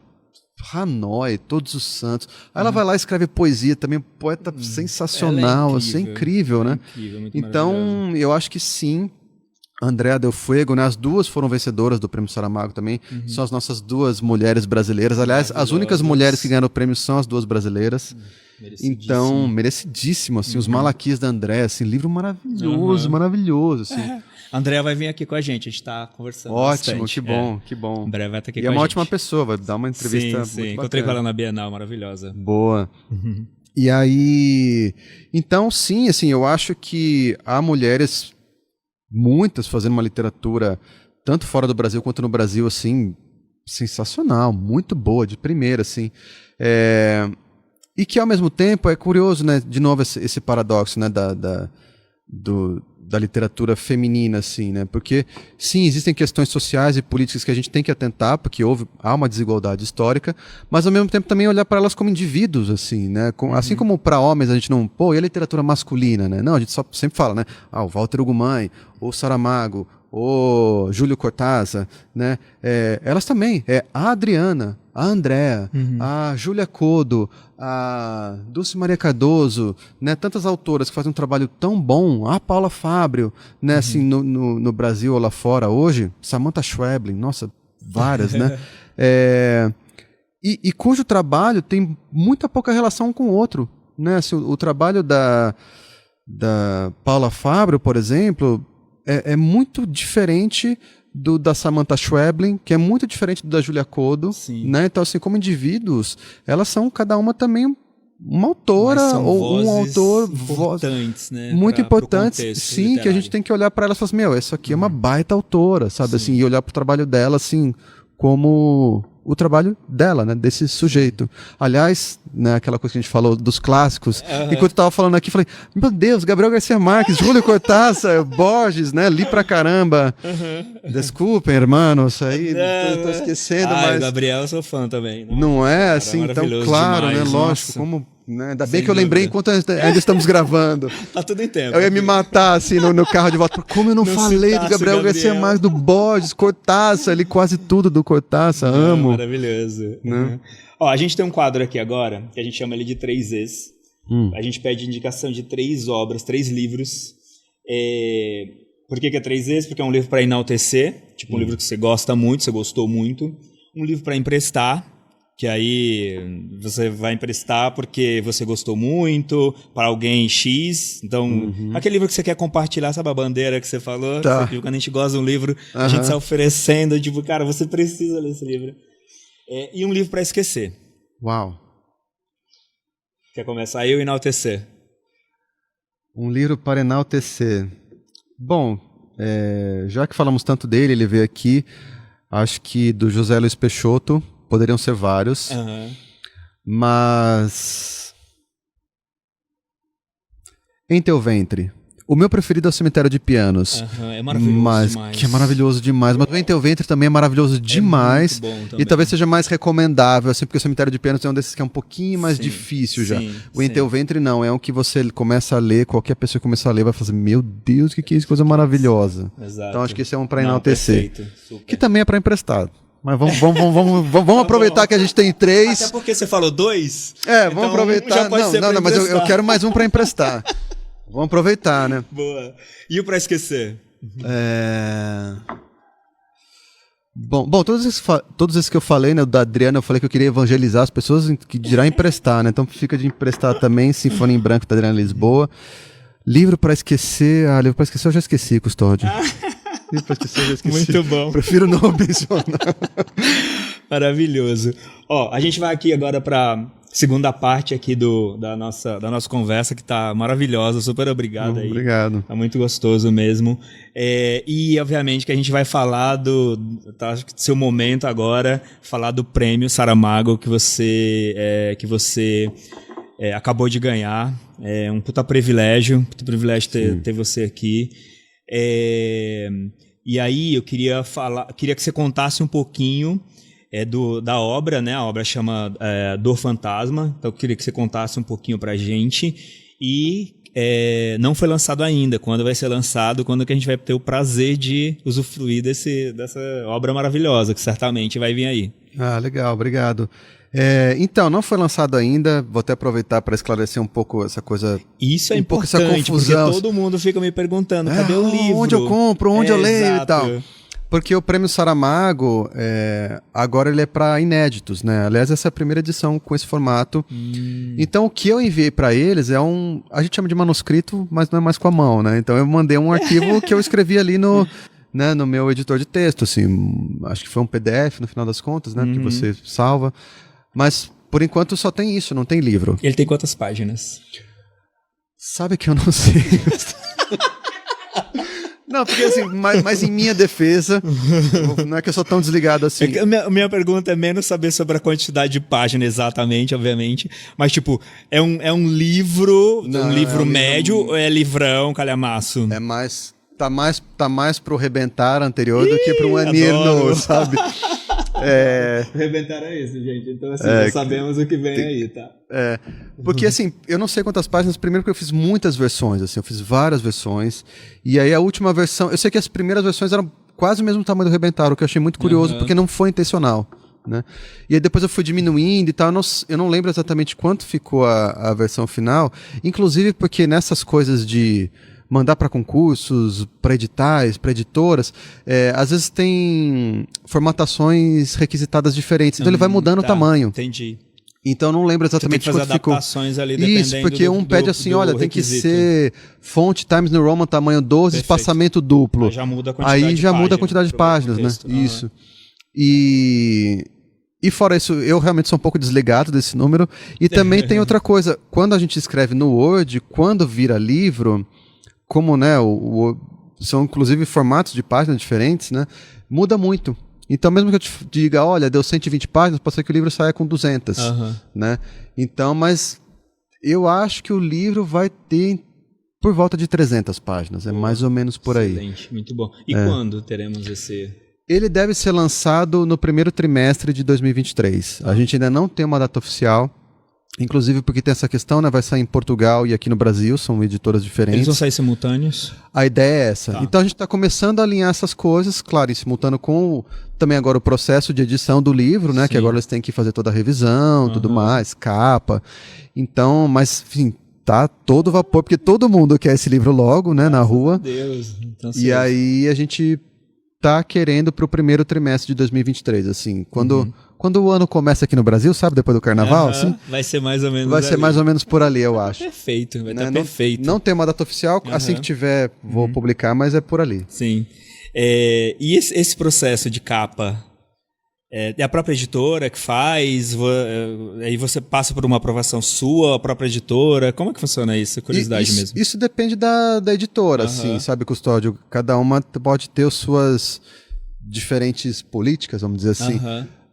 Hanoi, Todos os Santos. Aí ela vai lá e escreve poesia também, poeta sensacional, assim, é incrível, né? Incrível, muito então, eu acho que sim. Andréa Del Fuego, né? As duas foram vencedoras do Prêmio Saramago também. São as nossas 2 mulheres brasileiras. Aliás, as únicas mulheres que ganharam o prêmio são as 2 brasileiras. Então, merecidíssimo, assim, Os Malaquis da Andréa, assim, livro maravilhoso, maravilhoso, assim. Andréa vai vir aqui com a gente tá conversando ótimo, bastante. que bom, que bom. Andréa vai estar aqui e com é a uma gente. ótima pessoa, vai dar uma entrevista sim. muito Encontrei com bacana. ela na Bienal, maravilhosa. Boa. E aí, então sim, assim, eu acho que há mulheres, muitas, fazendo uma literatura, tanto fora do Brasil quanto no Brasil, assim, sensacional, muito boa, de primeira, assim. E que, ao mesmo tempo, é curioso, né, de novo, esse paradoxo, né, da literatura feminina, assim, né, porque, sim, existem questões sociais e políticas que a gente tem que atentar, porque há uma desigualdade histórica, mas, ao mesmo tempo, também olhar para elas como indivíduos, assim, né, assim como para homens a gente não, e a literatura masculina, né, não, a gente só sempre fala, né, o Walter Ugumãe, ou Saramago, ou Júlio Cortázar, né, elas também, a Adriana, a Andréa, a Júlia Codo, a Dulce Maria Cardoso, né, tantas autoras que fazem um trabalho tão bom, a Paula Fábio, né, assim, no Brasil ou lá fora hoje, Samantha Schweblin, nossa, várias, né, e cujo trabalho tem muita pouca relação um com o outro, né, assim, o trabalho da Paula Fábio, por exemplo, é muito diferente da Samantha Schweblin, que é muito diferente da Júlia Codo, né? Então, assim, como indivíduos, elas são cada uma também uma autora ou um autor importantes, né? Muito importantes, sim, literário. Que a gente tem que olhar para elas e falar assim, essa aqui é uma baita autora, sabe? Assim, e olhar para o trabalho dela, assim, como o trabalho dela, né, desse sujeito. Aliás, né, aquela coisa que a gente falou dos clássicos, enquanto eu estava falando aqui, falei, meu Deus, Gabriel Garcia Marques, Júlio Cortázar, Borges, né, li pra caramba. Desculpem, irmãos, aí tô esquecendo, mas... Gabriel, eu sou fã também. Não é, assim, então, claro, demais, né, lógico, nossa. como Né? Ainda bem que eu lembrei enquanto ainda estamos gravando. Tá tudo em tempo. Eu ia me matar assim no carro de volta. Como eu não falei do Gabriel Garcia Marques, do Borges, Cortázar, ali quase tudo do Cortázar, amo. Maravilhoso. Né? Ó, a gente tem um quadro aqui agora, que a gente chama ele de 3Es. A gente pede indicação de 3 obras, 3 livros. Por que é 3Es? Porque é um livro para enaltecer, tipo um livro que você gosta muito, você gostou muito. Um livro para emprestar, que aí você vai emprestar porque você gostou muito, para alguém X. Então, aquele livro que você quer compartilhar, sabe a bandeira que você falou? Tá. Quando a gente gosta de um livro, a gente sai oferecendo, tipo, cara, você precisa ler esse livro. E um livro para esquecer. Uau. Quer começar eu enaltecer? Um livro para enaltecer. Bom, já que falamos tanto dele, ele veio aqui, acho que do José Luiz Peixoto, poderiam ser vários, mas Em Teu Ventre. O meu preferido é o Cemitério de Pianos. É maravilhoso demais. Que é maravilhoso demais. Mas o Em Teu Ventre também é maravilhoso demais. Muito bom também. E talvez seja mais recomendável, assim, porque o Cemitério de Pianos é um desses que é um pouquinho mais difícil já. O Em Teu Ventre não, é um que você começa a ler, qualquer pessoa que começar a ler vai fazer, meu Deus, que é isso, coisa maravilhosa. Exato. Então acho que esse é um para enaltecer. Perfeito, super. Que também é para emprestar. Mas vamos aproveitar que a gente tem 3. Até porque você falou 2. Vamos aproveitar. Não, mas eu quero mais um para emprestar. Vamos aproveitar, né? Boa. E o para esquecer? Bom, todos esses que eu falei, né? O da Adriana, eu falei que eu queria evangelizar as pessoas, que dirá emprestar, né? Então fica de emprestar também, Sinfonia em Branco da Adriana Lisboa. Livro para esquecer. Livro para esquecer eu já esqueci, Custódio. Livro para esquecer eu já esqueci. Muito bom. Prefiro não mencionar. Maravilhoso. Ó, a gente vai aqui agora para segunda parte aqui da nossa conversa, que tá maravilhosa. Super obrigado aí. Obrigado. Tá muito gostoso mesmo. E, obviamente, que a gente vai falar do seu momento agora, falar do prêmio Saramago que você acabou de ganhar. É um puta privilégio ter você aqui. E aí eu queria que você contasse um pouquinho da obra, né? A obra chama Dor Fantasma, então eu queria que você contasse um pouquinho pra gente. E não foi lançado ainda. Quando vai ser lançado? Quando que a gente vai ter o prazer de usufruir dessa obra maravilhosa, que certamente vai vir aí? Legal, obrigado. Então, não foi lançado ainda, vou até aproveitar para esclarecer um pouco essa coisa. Isso é importante, porque todo mundo fica me perguntando, cadê o livro? Onde eu compro, onde eu leio exato. e tal. Porque o Prêmio Saramago, agora ele é para inéditos, né? Aliás, essa é a primeira edição com esse formato. Então, o que eu enviei para eles a gente chama de manuscrito, mas não é mais com a mão, né? Então, eu mandei um arquivo que eu escrevi ali no meu editor de texto, assim. Acho que foi um PDF no final das contas, né? Que você salva. Mas, por enquanto, só tem isso, não tem livro. Ele tem quantas páginas? Sabe que eu não sei. Não, porque assim, mas em minha defesa, não é que eu sou tão desligado assim. Minha pergunta é menos saber sobre a quantidade de páginas exatamente, obviamente, mas tipo, é um livro, médio ou é livrão, calhamaço? Tá mais pro Rebentar anterior do que pro Anir novo, sabe? Rebentar é isso, gente. Então, assim, já sabemos o que vem aí, tá? Porque, assim, eu não sei quantas páginas. Primeiro porque eu fiz muitas versões, assim, eu fiz várias versões. E aí a última versão... Eu sei que as primeiras versões eram quase o mesmo tamanho do Rebentar, o que eu achei muito curioso, porque não foi intencional, né? E aí depois eu fui diminuindo e tal. Eu não lembro exatamente quanto ficou a versão final. Inclusive porque nessas coisas de mandar para concursos, para editais, para editoras, às vezes tem formatações requisitadas diferentes. Então ele vai mudando o tamanho. Entendi. Então eu não lembro exatamente quanto ficou. Você tem que fazer adaptações ali, dependendo Isso, porque pede assim, olha, tem que ser fonte Times New Roman tamanho 12, Perfeito. Espaçamento duplo. Aí já muda a quantidade de páginas, né? Isso. E fora isso, eu realmente sou um pouco desligado desse número. E também tem outra coisa, quando a gente escreve no Word, quando vira livro, como, né, são inclusive formatos de páginas diferentes, né, muda muito. Então, mesmo que eu te diga, olha, deu 120 páginas, pode ser que o livro saia com 200, né? Então, mas eu acho que o livro vai ter por volta de 300 páginas, mais ou menos por aí. Excelente, muito bom. E quando teremos esse... Ele deve ser lançado no primeiro trimestre de 2023. A gente ainda não tem uma data oficial, Inclusive porque tem essa questão, né? Vai sair em Portugal e aqui no Brasil, são editoras diferentes. Eles vão sair simultâneos? A ideia é essa. Tá. Então a gente está começando a alinhar essas coisas, claro, em simultâneo com também agora o processo de edição do livro, né? Sim. Que agora eles têm que fazer toda a revisão, tudo mais, capa. Então, mas enfim, tá todo vapor, porque todo mundo quer esse livro logo, né? Na rua. Meu Deus. Então, E aí a gente tá querendo pro primeiro trimestre de 2023, assim, quando o ano começa aqui no Brasil, sabe, depois do carnaval, assim, vai ser mais ou menos vai ser mais ou menos por ali, eu acho. Perfeito, vai Né? estar perfeito. Não tem uma data oficial, assim que tiver, vou publicar, mas é por ali. Sim. E esse processo de capa, é a própria editora que faz? Aí você passa por uma aprovação sua, a própria editora? Como é que funciona isso? Curiosidade mesmo. Isso depende da editora, assim, sabe, Custódio? Cada uma pode ter as suas diferentes políticas, vamos dizer assim.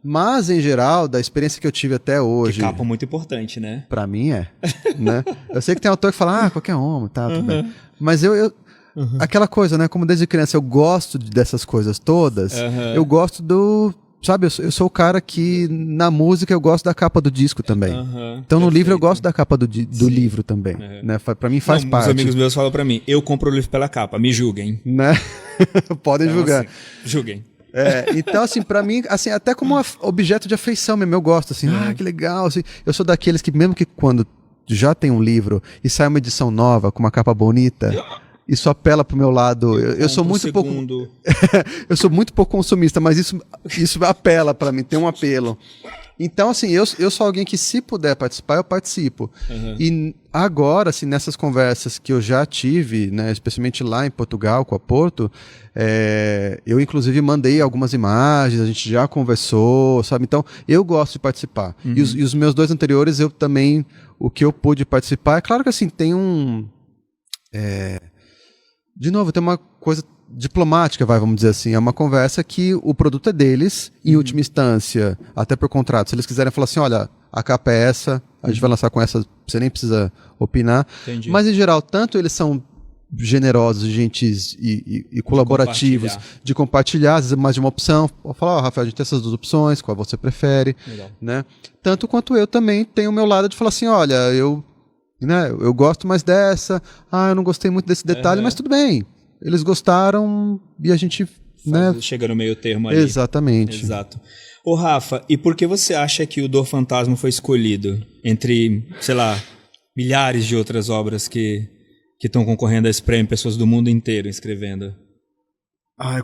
Mas, em geral, da experiência que eu tive até hoje... Que capa muito importante, né? Pra mim é, né? Eu sei que tem autor que fala, qualquer homem, tá, tudo bem. Mas aquela coisa, né? Como desde criança eu gosto dessas coisas todas, eu gosto do... Sabe, eu sou o cara que na música eu gosto da capa do disco também. Então no livro eu gosto da capa do livro também. Né? Pra mim faz parte. Os amigos meus falam pra mim, eu compro o livro pela capa, me julguem. Né? Podem julgar. Assim, julguem. Então, assim, pra mim, assim, até como objeto de afeição mesmo, eu gosto, assim, que legal, assim, eu sou daqueles que mesmo que quando já tem um livro e sai uma edição nova com uma capa bonita, isso apela pro meu lado, eu sou muito pouco eu sou muito pouco consumista, mas isso apela pra mim, tem um apelo. Então, assim, eu sou alguém que se puder participar, eu participo. E agora, assim, nessas conversas que eu já tive, né, especialmente lá em Portugal, com a Porto, eu inclusive mandei algumas imagens, a gente já conversou, sabe? Então, eu gosto de participar. E os meus dois anteriores, eu também, o que eu pude participar, é claro que, assim, tem de novo, tem uma coisa diplomática, vamos dizer assim, é uma conversa que o produto é deles, em última instância, até por contrato. Se eles quiserem falar assim, olha, a capa é essa, a gente vai lançar com essa, você nem precisa opinar. Entendi. Mas, em geral, tanto eles são generosos, gentis e colaborativos, de compartilhar, às vezes mais de uma opção, falar, Rafael, a gente tem essas duas opções, qual você prefere, né? Tanto quanto eu também tenho o meu lado de falar assim, olha, eu gosto mais dessa, eu não gostei muito desse detalhe, mas tudo bem. Eles gostaram e a gente... Chega no meio termo ali. Exatamente. Exato. Ô Rafa, e por que você acha que o Dor Fantasma foi escolhido entre, sei lá, milhares de outras obras que estão concorrendo a esse prêmio, pessoas do mundo inteiro escrevendo?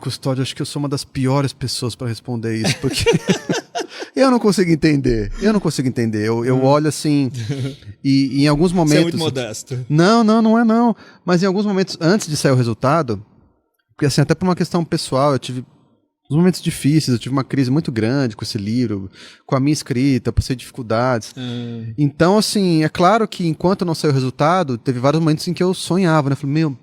Custódio, acho que eu sou uma das piores pessoas para responder isso, porque... Eu não consigo entender. Eu olho assim e em alguns momentos... Você é muito modesto. Não é não. Mas em alguns momentos, antes de sair o resultado, porque assim, até por uma questão pessoal, eu tive uns momentos difíceis, eu tive uma crise muito grande com esse livro, com a minha escrita, eu passei dificuldades. Então, assim, é claro que enquanto não saiu o resultado, teve vários momentos em que eu sonhava, né? Eu falei,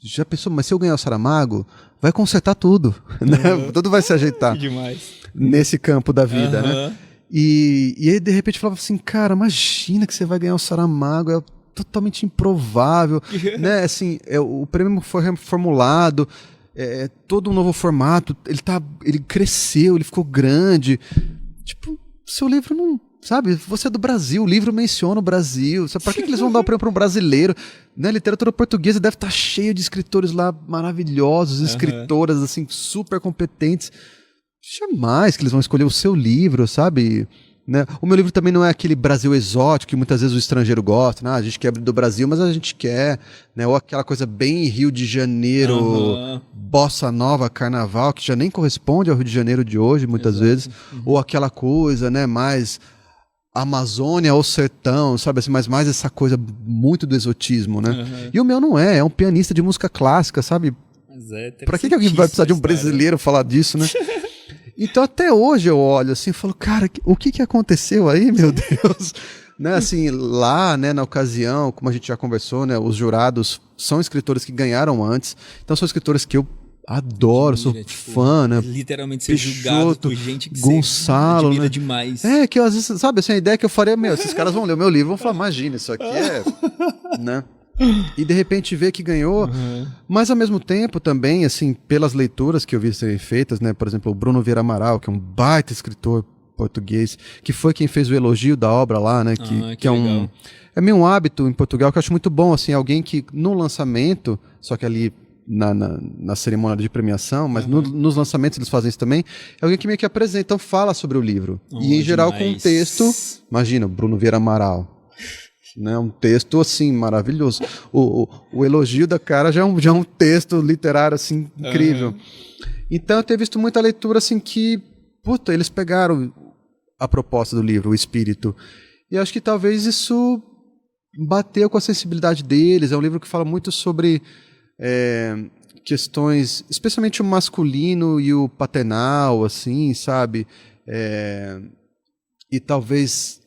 já pensou, mas se eu ganhar o Saramago, vai consertar tudo, né? Tudo vai se ajeitar. Demais. Nesse campo da vida, né? E aí, de repente, falava assim, cara, imagina que você vai ganhar o Saramago, é totalmente improvável, né? Assim, o prêmio foi reformulado, todo um novo formato, ele cresceu, ele ficou grande. Tipo, seu livro não... Sabe, você é do Brasil, o livro menciona o Brasil. Sabe, pra que eles vão dar o prêmio para um brasileiro? Né? A literatura portuguesa deve estar cheia de escritores lá maravilhosos, escritoras assim, super competentes. Jamais que eles vão escolher o seu livro, sabe? Né? O meu livro também não é aquele Brasil exótico que muitas vezes o estrangeiro gosta, né? A gente quer do Brasil, mas a gente quer, né? Ou aquela coisa bem Rio de Janeiro, bossa nova, carnaval, que já nem corresponde ao Rio de Janeiro de hoje, muitas vezes. Ou aquela coisa, né? Mais Amazônia ou sertão, sabe assim, mas mais essa coisa muito do exotismo, né? E o meu não é um pianista de música clássica, sabe? Pra que alguém vai precisar de um brasileiro falar disso, né? Então até hoje eu olho assim e falo, cara, o que aconteceu aí, meu Deus? Né, assim, lá, né, na ocasião, como a gente já conversou, né, os jurados são escritores que ganharam antes, então são escritores que eu adoro, sou fã, né? Literalmente ser julgado por gente que Gonçalo, você admira né? demais. Que às vezes, sabe, assim, a ideia que eu faria, esses caras vão ler o meu livro, vão falar, imagina, isso aqui né? E de repente ver que ganhou, mas ao mesmo tempo também, assim, pelas leituras que eu vi serem feitas, né, por exemplo, o Bruno Vieira Amaral, que é um baita escritor português, que foi quem fez o elogio da obra lá, né? Que é legal. É meio um hábito em Portugal que eu acho muito bom, assim, alguém que no lançamento, só que ali na cerimônia de premiação, mas nos lançamentos eles fazem isso também, é alguém que meio que apresenta, então fala sobre o livro. E em geral com um texto, imagina, Bruno Vieira Amaral, né, um texto assim, maravilhoso. O elogio da cara já é um texto literário assim, incrível. Então eu tenho visto muita leitura assim que, puta, eles pegaram a proposta do livro, o espírito, e acho que talvez isso bateu com a sensibilidade deles. É um livro que fala muito sobre questões, especialmente o masculino e o paternal, assim, sabe? E talvez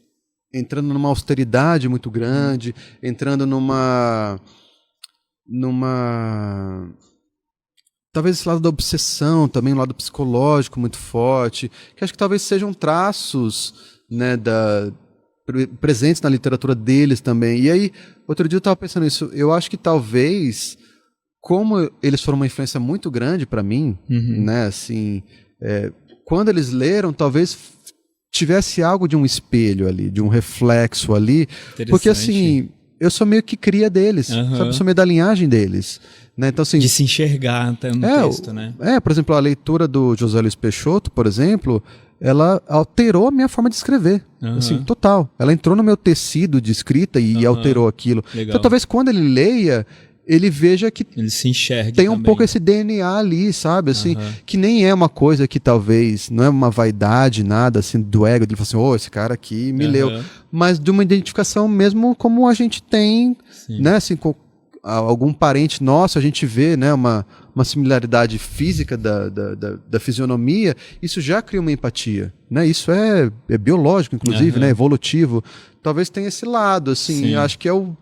entrando numa austeridade muito grande, entrando numa talvez esse lado da obsessão, também um lado psicológico muito forte, que acho que talvez sejam traços, né, presentes na literatura deles também. E aí, outro dia eu estava pensando nisso, eu acho que talvez, como eles foram uma influência muito grande para mim, né, assim, quando eles leram, talvez tivesse algo de um espelho ali, de um reflexo ali, porque assim, eu sou meio que cria deles, sabe? Eu sou meio da linhagem deles, né? Então, assim, de se enxergar até no texto, né? Por exemplo, a leitura do José Luiz Peixoto, por exemplo, ela alterou a minha forma de escrever, assim, total. Ela entrou no meu tecido de escrita e alterou aquilo. Legal. Então, talvez quando ele leia, ele veja que ele se enxergue tem um também. pouco esse DNA ali, sabe? Assim, que nem é uma coisa que talvez, não é uma vaidade, nada assim do ego, de ele falar assim, esse cara aqui me leu. Mas de uma identificação mesmo como a gente tem, né? Assim, com algum parente nosso, a gente vê, né, uma similaridade física da fisionomia, isso já cria uma empatia, né? Isso é biológico, inclusive, né? Evolutivo. Talvez tenha esse lado, assim, acho que é o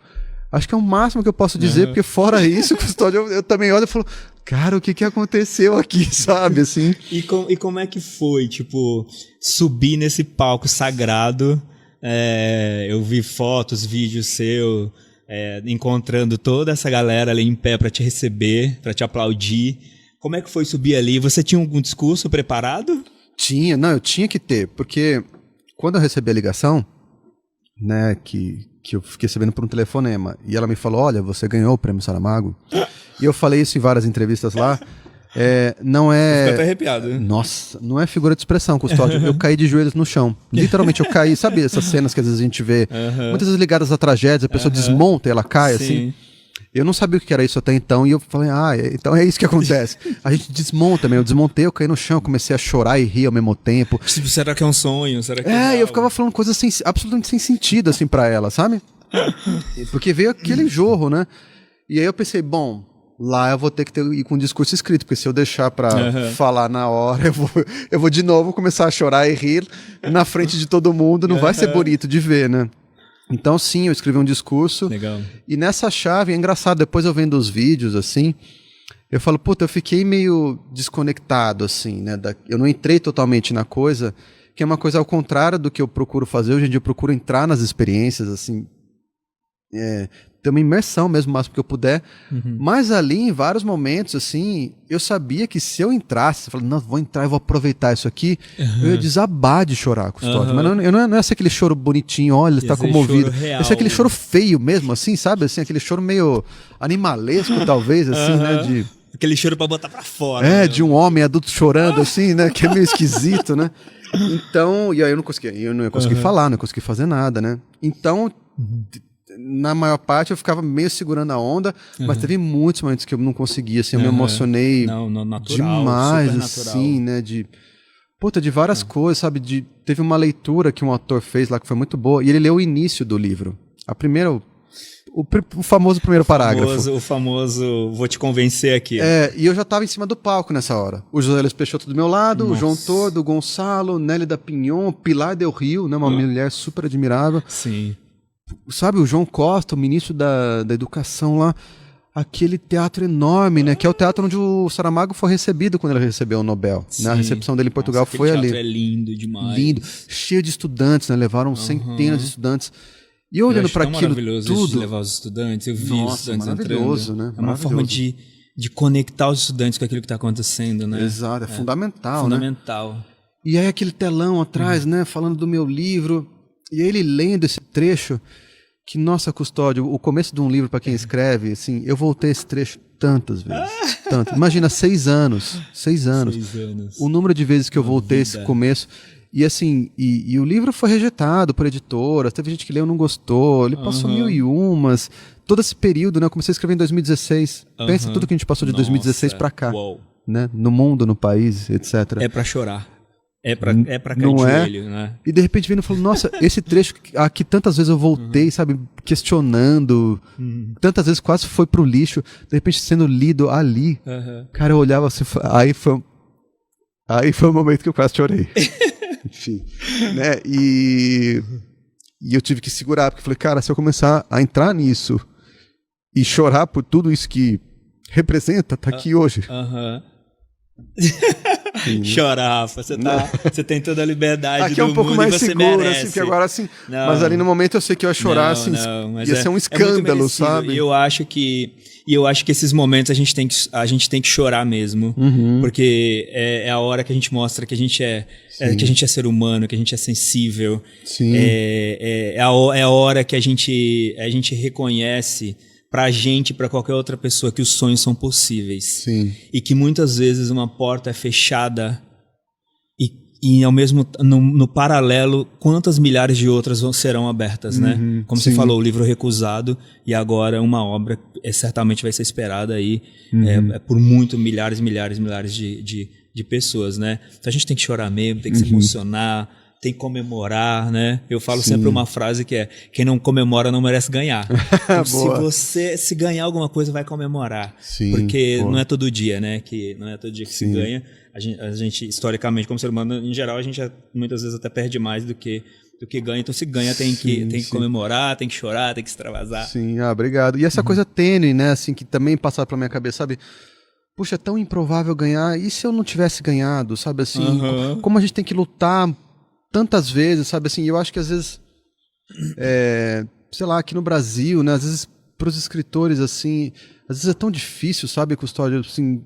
máximo que eu posso dizer, porque fora isso, Custódio, eu também olho e falo, cara, o que aconteceu aqui, sabe, assim? E como é que foi, tipo, subir nesse palco sagrado? Eu vi fotos, vídeos seu, encontrando toda essa galera ali em pé para te receber, para te aplaudir. Como é que foi subir ali? Você tinha algum discurso preparado? Eu tinha que ter, porque quando eu recebi a ligação, né, que eu fiquei sabendo por um telefonema, e ela me falou, olha, você ganhou o Prêmio Saramago, e eu falei isso em várias entrevistas lá, não é... Fico até arrepiado. Né? Nossa, não é figura de expressão, Custódio, eu caí de joelhos no chão, literalmente eu caí, sabe essas cenas que às vezes a gente vê, muitas vezes ligadas a tragédias, a pessoa desmonta e ela cai, assim... Eu não sabia o que era isso até então, e eu falei, então é isso que acontece. A gente desmonta mesmo, eu desmontei, eu caí no chão, comecei a chorar e rir ao mesmo tempo. Tipo, será que é um sonho? Será que é eu ficava falando coisas absolutamente sem sentido, assim, pra ela, sabe? Porque veio aquele jorro, né? E aí eu pensei, bom, lá eu vou ter que ir com um discurso escrito, porque se eu deixar pra falar na hora, eu vou de novo começar a chorar e rir na frente de todo mundo, não vai ser bonito de ver, né? Então, sim, eu escrevi um discurso. Legal. E nessa chave, é engraçado, depois eu vendo os vídeos, assim, eu falo, puta, eu fiquei meio desconectado, assim, né? Eu não entrei totalmente na coisa, que é uma coisa ao contrário do que eu procuro fazer. Hoje em dia eu procuro entrar nas experiências, assim, ter uma imersão mesmo, o máximo que eu puder. Mas ali, em vários momentos, assim, eu sabia que se eu entrasse, eu falei, não, vou entrar, eu vou aproveitar isso aqui, eu ia desabar de chorar, Custódio. Mas não é ser aquele choro bonitinho, olha, ele está comovido. Esse é aquele choro feio mesmo, assim, sabe? Assim, aquele choro meio animalesco, talvez, assim, né? Aquele choro pra botar pra fora. De um homem adulto chorando, assim, né? Que é meio esquisito, né? Então, e aí eu não ia conseguir falar, não ia conseguir fazer nada, né? Então... Na maior parte eu ficava meio segurando a onda, mas teve muitos momentos que eu não conseguia, assim, eu me emocionei demais, assim, né, de várias coisas, sabe, teve uma leitura que um autor fez lá que foi muito boa, e ele leu o início do livro, o famoso primeiro parágrafo. O famoso, vou te convencer aqui. E eu já estava em cima do palco nessa hora. O José Luiz Peixoto do meu lado, o João Tordo, o Gonçalo, Nelly da Pinhon, Pilar Del Rio, né, uma mulher super admirável. Sim. Sabe, o João Costa, o ministro da Educação lá, aquele teatro enorme, né? Que é o teatro onde o Saramago foi recebido quando ele recebeu o Nobel. Né? A recepção dele em Portugal foi ali. O teatro é lindo demais. Lindo, cheio de estudantes, né? Levaram centenas de estudantes. E eu olhando para aquilo maravilhoso tudo... de levar os estudantes, eu vi os estudantes maravilhoso, entrando. Né? É uma forma de conectar os estudantes com aquilo que está acontecendo, né? Exato, é fundamental, fundamental. E aí aquele telão atrás, né, falando do meu livro, e ele lendo esse trecho, que, nossa, Custódio, o começo de um livro para quem escreve, assim, eu voltei esse trecho tantas vezes, tanto. Imagina, 6 anos. O número de vezes que eu voltei esse começo, e assim, e o livro foi rejeitado por editoras, teve gente que leu e não gostou, ele passou 1001, todo esse período, né, eu comecei a escrever em 2016, pensa tudo que a gente passou de 2016 para cá, né, no mundo, no país, etc. É para chorar. É pra cair de joelho, né? E de repente vendo e falou, nossa, esse trecho aqui tantas vezes eu voltei, sabe, questionando, tantas vezes quase foi pro lixo, de repente sendo lido ali, cara, eu olhava assim, aí foi o momento que eu quase chorei. Enfim, né, e eu tive que segurar, porque eu falei, cara, se eu começar a entrar nisso e chorar por tudo isso que representa, tá aqui hoje. Chora, Rafa, você tem toda a liberdade aqui do é um pouco mundo mais e você seguro, merece. assim, que agora assim, não, mas ali no momento eu sei que eu ia chorar, assim, ia ser um escândalo, sabe? E eu acho que esses momentos a gente tem que chorar mesmo, porque é a hora que a gente mostra que a gente que a gente é ser humano, que a gente é sensível. Sim. É a hora que a gente reconhece pra gente e pra qualquer outra pessoa que os sonhos são possíveis. Sim. E que muitas vezes uma porta é fechada e ao mesmo no paralelo, quantas milhares de outras serão abertas, né? Como você falou, o livro recusado e agora uma obra certamente vai ser esperada aí por milhares de pessoas, né? Então a gente tem que chorar mesmo, tem que se emocionar, tem que comemorar, né? Eu falo sempre uma frase que é: quem não comemora não merece ganhar. Então, se ganhar alguma coisa, vai comemorar. Sim, porque não é todo dia, né? Não é todo dia que se ganha. A gente, historicamente, como ser humano, em geral, a gente muitas vezes até perde mais do que ganha. Então, se ganha, tem que comemorar, tem que chorar, tem que extravasar. Sim, obrigado. E essa coisa tênue, né? Assim, que também passava pela minha cabeça, sabe? Puxa, é tão improvável ganhar. E se eu não tivesse ganhado, sabe? Assim, como a gente tem que lutar tantas vezes, sabe, assim, eu acho que às vezes, sei lá, aqui no Brasil, né, às vezes para os escritores, assim, às vezes é tão difícil, sabe, Custódio, assim,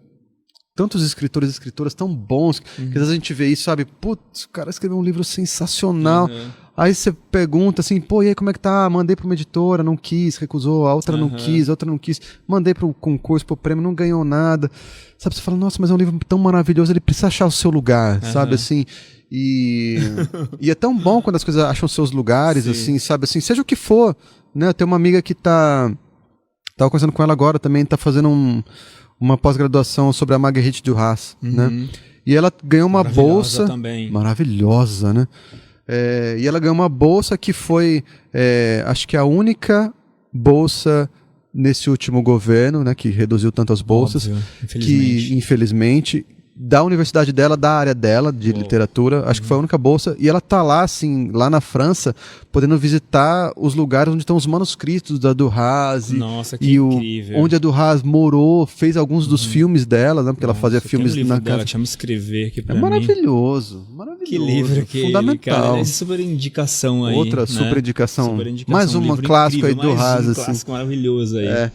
tantos escritores e escritoras tão bons, que às vezes a gente vê isso, sabe, putz, o cara escreveu um livro sensacional, aí você pergunta assim, pô, e aí como é que tá? Mandei para uma editora, não quis, recusou, a outra não quis, a outra não quis, mandei para o concurso, para o prêmio, não ganhou nada, sabe, você fala, nossa, mas é um livro tão maravilhoso, ele precisa achar o seu lugar, sabe, assim. E é tão bom quando as coisas acham seus lugares, assim, sabe, assim, seja o que for, né? Tem uma amiga que tava conversando com ela agora também, tá fazendo uma pós-graduação sobre a Marguerite Duras, né? E ela ganhou uma bolsa também. Maravilhosa, né? E ela ganhou uma bolsa que foi, acho que a única bolsa nesse último governo, né, que reduziu tantas bolsas, que infelizmente da universidade dela, da área dela, de literatura, acho que foi a única bolsa, e ela tá lá, assim, lá na França, podendo visitar os lugares onde estão os manuscritos da Duras, nossa, que incrível. Onde a Duras morou, fez alguns dos filmes dela, né, porque ela fazia filmes livro na dela, casa. chama Escrever, que pra mim... maravilhoso, que livro, fundamental. Cara, é super indicação aí, outra, né? super indicação, mais um uma clássica incrível, aí do Duras, assim. Clássico maravilhoso aí.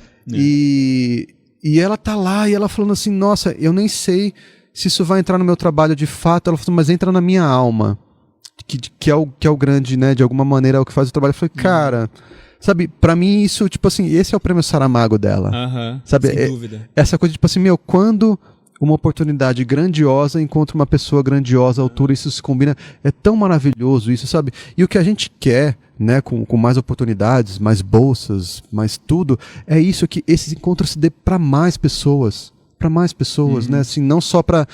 E ela tá lá, e ela falando assim, nossa, eu nem sei se isso vai entrar no meu trabalho de fato. Ela falou, mas entra na minha alma, que é o grande, né, de alguma maneira é o que faz o trabalho. Eu falei, cara, sabe, pra mim isso, tipo assim, esse é o prêmio Saramago dela, sabe, sem dúvida. Essa coisa, tipo assim, quando uma oportunidade grandiosa encontra uma pessoa grandiosa à altura, isso se combina, é tão maravilhoso isso, sabe, e o que a gente quer, né, com mais oportunidades, mais bolsas, mais tudo, é isso, que esses encontros se dê pra mais pessoas, né, assim, não só para,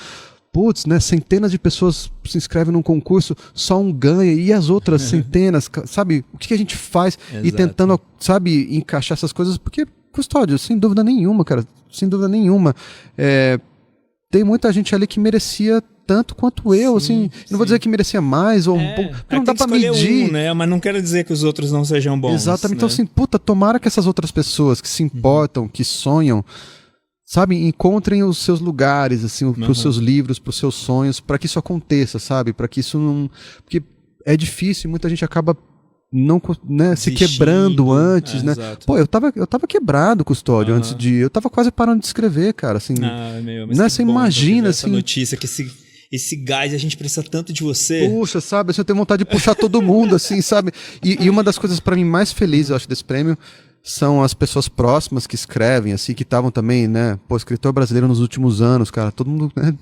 putz, né, centenas de pessoas se inscrevem num concurso, só um ganha, e as outras centenas, sabe, o que a gente faz? Exato. E tentando, sabe, encaixar essas coisas, porque, Custódio, sem dúvida nenhuma, cara, sem dúvida nenhuma, tem muita gente ali que merecia tanto quanto eu, assim, não vou dizer que merecia mais, ou um pouco, não dá pra medir. Né? Mas não quero dizer que os outros não sejam bons. Exatamente, né? Então assim, tomara que essas outras pessoas que se importam, que sonham, sabe, encontrem os seus lugares, assim, para os seus livros, para os seus sonhos, para que isso aconteça, sabe, para que isso não... Porque é difícil, muita gente acaba não, né, se quebrando antes, né? Exato. Pô, eu tava quebrado, Custódio, antes de... Eu tava quase parando de escrever, cara, assim... Mas né, você imagina, essa assim... notícia que esse gás, a gente precisa tanto de você. Puxa, sabe, assim, eu tenho vontade de puxar todo mundo, assim, sabe? E uma das coisas para mim mais felizes, eu acho, desse prêmio, são as pessoas próximas que escrevem, assim, que estavam também, né? Pô, escritor brasileiro nos últimos anos, cara, todo mundo, né,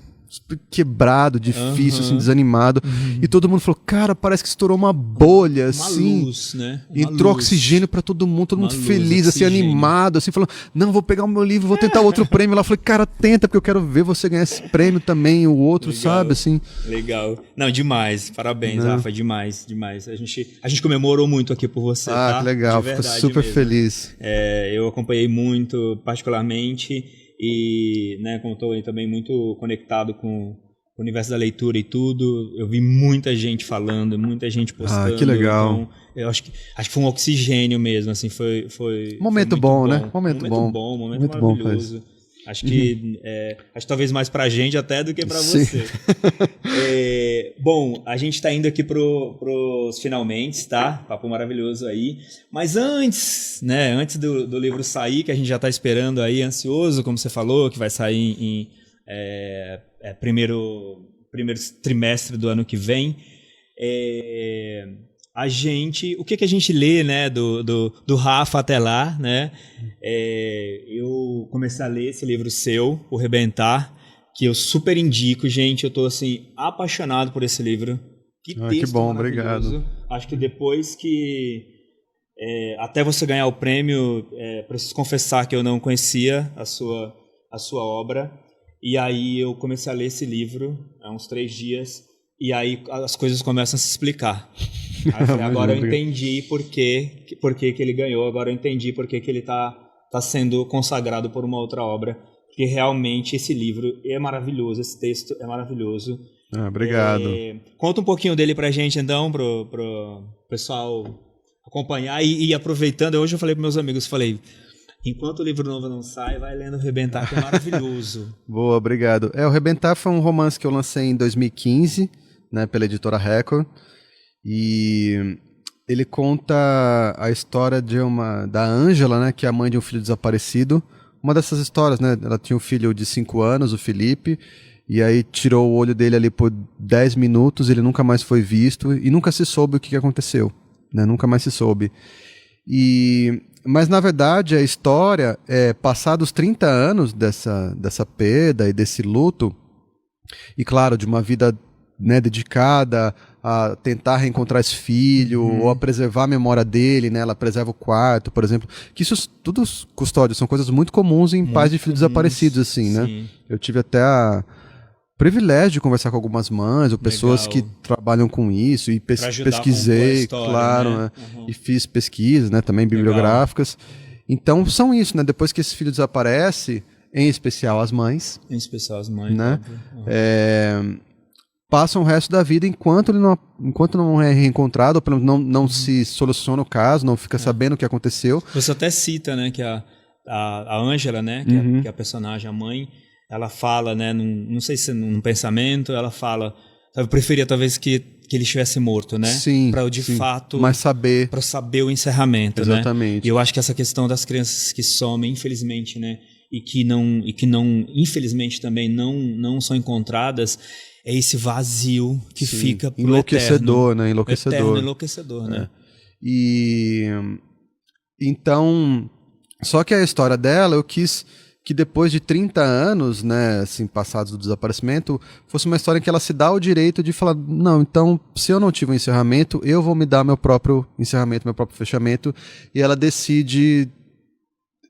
quebrado, difícil, assim, desanimado. E todo mundo falou, cara, parece que estourou uma bolha, Uma assim. luz, né? Uma Entrou luz. oxigênio pra todo mundo Uma feliz, luz, assim, oxigênio. animado, assim, falando, não, vou pegar o meu livro, vou tentar outro prêmio lá. Eu falei, cara, tenta, porque eu quero ver você ganhar esse prêmio também, o outro, Legal. sabe, assim. Legal. Não, demais. Parabéns, Não. Rafa, demais, demais. A gente comemorou muito aqui por você, Ah, tá? que legal, De fico verdade super mesmo. feliz. Eu acompanhei muito, particularmente, e, né, como estou também muito conectado com o universo da leitura e tudo, eu vi muita gente falando, muita gente postando. Ah, que legal. Então, eu acho que foi um oxigênio mesmo, assim, foi Momento foi muito bom, né? Momento bom. Momento Muito bom, maravilhoso. Acho que acho talvez mais pra gente até do que pra Sim. você. Bom, a gente tá indo aqui pros finalmente, tá? Papo maravilhoso aí. Mas antes, né? Antes do livro sair, que a gente já tá esperando aí, ansioso, como você falou, que vai sair em primeiro trimestre do ano que vem. O que a gente lê, né, do Rafa até lá, né? Eu comecei a ler esse livro seu, O Rebentar, que eu super indico, gente. Eu tô assim apaixonado por esse livro. Que texto Que bom, maravilhoso. obrigado. Acho que depois que até você ganhar o prêmio, preciso confessar que eu não conhecia a sua obra. E aí eu comecei a ler esse livro há uns 3 dias. E aí as coisas começam a se explicar. Aí eu falei, agora eu entendi por que ele ganhou, agora eu entendi por que ele tá sendo consagrado por uma outra obra. Porque realmente esse livro é maravilhoso, esse texto é maravilhoso. Obrigado. Conta um pouquinho dele pra gente então, pro pessoal acompanhar. E aproveitando, hoje eu falei pros meus amigos, falei, enquanto o livro novo não sai, vai lendo o Rebentar, que é maravilhoso. Boa, obrigado. O Rebentar foi um romance que eu lancei em 2015, né, pela editora Record. E ele conta a história da Ângela, né, que é a mãe de um filho desaparecido. Uma dessas histórias, né, ela tinha um filho de 5 anos, o Felipe, e aí tirou o olho dele ali por 10 minutos, ele nunca mais foi visto e nunca se soube o que aconteceu, né, nunca mais se soube. Mas na verdade a história passados 30 anos dessa perda e desse luto, e claro, de uma vida, né, dedicada a tentar reencontrar esse filho, ou a preservar a memória dele, né? Ela preserva o quarto, por exemplo. Que isso, tudo, Custódio, são coisas muito comuns em pais de filhos desaparecidos, assim, né? Sim. Eu tive até o privilégio de conversar com algumas mães, ou pessoas que trabalham com isso, e pesquisei, a história, claro, né? E fiz pesquisas, né, também bibliográficas. Então, são isso, né? Depois que esse filho desaparece, em especial as mães, em especial as mães, né? Passam o resto da vida enquanto não é reencontrado, ou pelo menos não se soluciona o caso, não fica sabendo o que aconteceu. Você até cita, né, que a Ângela, né, que é a personagem, a mãe, ela fala, né, não sei se num pensamento, ela fala, eu preferia talvez que ele estivesse morto, né? Sim. Para eu de fato, mas saber. para saber o encerramento, Exatamente. né? E eu acho que essa questão das crianças que somem, infelizmente, né, e que não, infelizmente também não são encontradas, é esse vazio que fica pro enlouquecedor, eterno, né? Enlouquecedor, né? E então, só que a história dela, eu quis que depois de 30 anos, né, assim, passados do desaparecimento, fosse uma história em que ela se dá o direito de falar, não, então, se eu não tive um encerramento, eu vou me dar meu próprio encerramento, meu próprio fechamento, e ela decide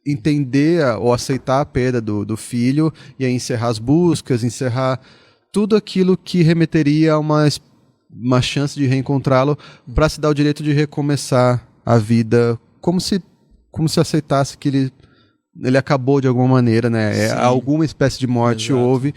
entender ou aceitar a perda do filho, e aí encerrar as buscas, encerrar tudo aquilo que remeteria a uma chance de reencontrá-lo, para se dar o direito de recomeçar a vida, como se aceitasse que ele acabou de alguma maneira, né? Alguma espécie de morte. Exato. Houve,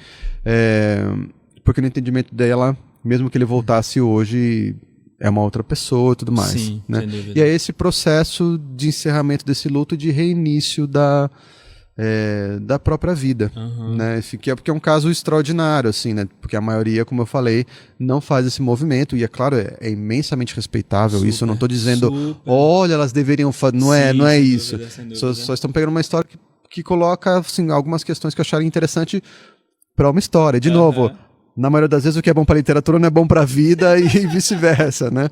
porque no entendimento dela, mesmo que ele voltasse hoje, é uma outra pessoa e tudo mais. Sim, né? sem dúvida. E é esse processo de encerramento desse luto e de reinício da própria vida, né? Porque é um caso extraordinário, assim, né? Porque a maioria, como eu falei, não faz esse movimento, e é claro, é imensamente respeitável. Super, isso eu não estou dizendo, olha, elas deveriam fazer, não é isso. Só estão pegando uma história que coloca, assim, algumas questões que eu acharia interessante para uma história. De novo, na maioria das vezes o que é bom para literatura não é bom para a vida e vice-versa, né?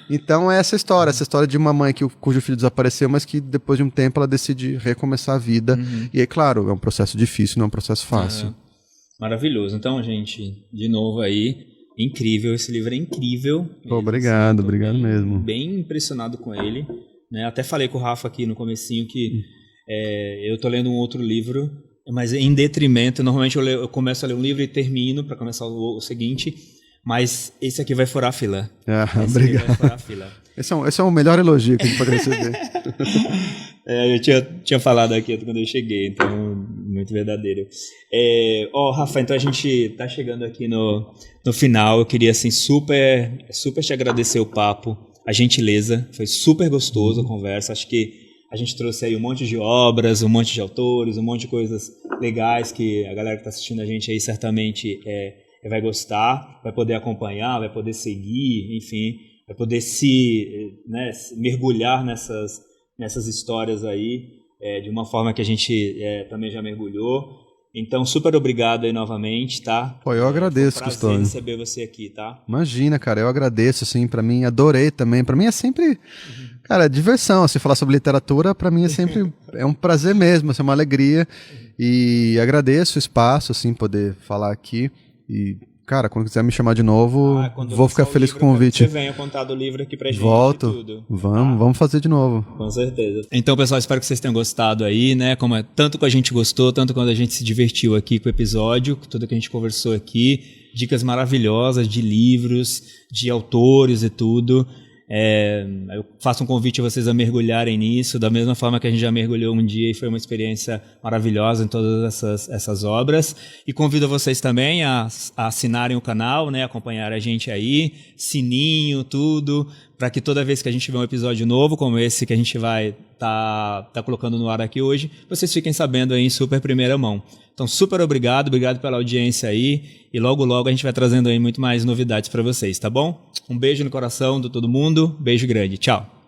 Então é essa história de uma mãe cujo filho desapareceu, mas que depois de um tempo ela decide recomeçar a vida. E aí, claro, é um processo difícil, não é um processo fácil. Maravilhoso. Então, gente, de novo aí, incrível, esse livro é incrível. Pô, obrigado mesmo. Bem impressionado com ele, né? Até falei com o Rafa aqui no comecinho que eu tô lendo um outro livro, mas em detrimento, normalmente eu começo a ler um livro e termino para começar o seguinte, mas esse aqui vai furar a fila. Obrigado. Vai furar a fila. Esse é o melhor elogio que a gente pode receber. Eu tinha falado aqui quando eu cheguei, então muito verdadeiro. Rafa, então a gente tá chegando aqui no final. Eu queria assim super te agradecer o papo, a gentileza, foi super gostoso a conversa. Acho que a gente trouxe aí um monte de obras, um monte de autores, um monte de coisas legais que a galera que está assistindo a gente aí certamente vai gostar, vai poder acompanhar, vai poder seguir, enfim, vai poder mergulhar nessas histórias aí de uma forma que a gente também já mergulhou. Então, super obrigado aí novamente, tá? Pô, eu agradeço, Custódio. Custódio. Receber você aqui, tá? Imagina, cara, eu agradeço, assim, pra mim, adorei também. Pra mim é sempre, cara, diversão, assim, falar sobre literatura, pra mim é sempre, é um prazer mesmo, assim, uma alegria. E agradeço o espaço, assim, poder falar aqui. E, cara, quando quiser me chamar de novo, vou ficar feliz com o convite. Você venha contar do livro aqui pra gente. Volto. Tudo. Vamos fazer de novo. Com certeza. Então, pessoal, espero que vocês tenham gostado aí, né? Tanto que a gente gostou, tanto quando a gente se divertiu aqui com o episódio, tudo que a gente conversou aqui. Dicas maravilhosas de livros, de autores e tudo. Eu faço um convite a vocês a mergulharem nisso, da mesma forma que a gente já mergulhou um dia e foi uma experiência maravilhosa em todas essas obras. E convido vocês também a assinarem o canal, né, acompanhar a gente aí, sininho, tudo, para que toda vez que a gente tiver um episódio novo, como esse que a gente vai tá colocando no ar aqui hoje, vocês fiquem sabendo aí em super primeira mão. Então, super obrigado pela audiência aí, e logo a gente vai trazendo aí muito mais novidades para vocês, tá bom? Um beijo no coração de todo mundo, beijo grande, tchau!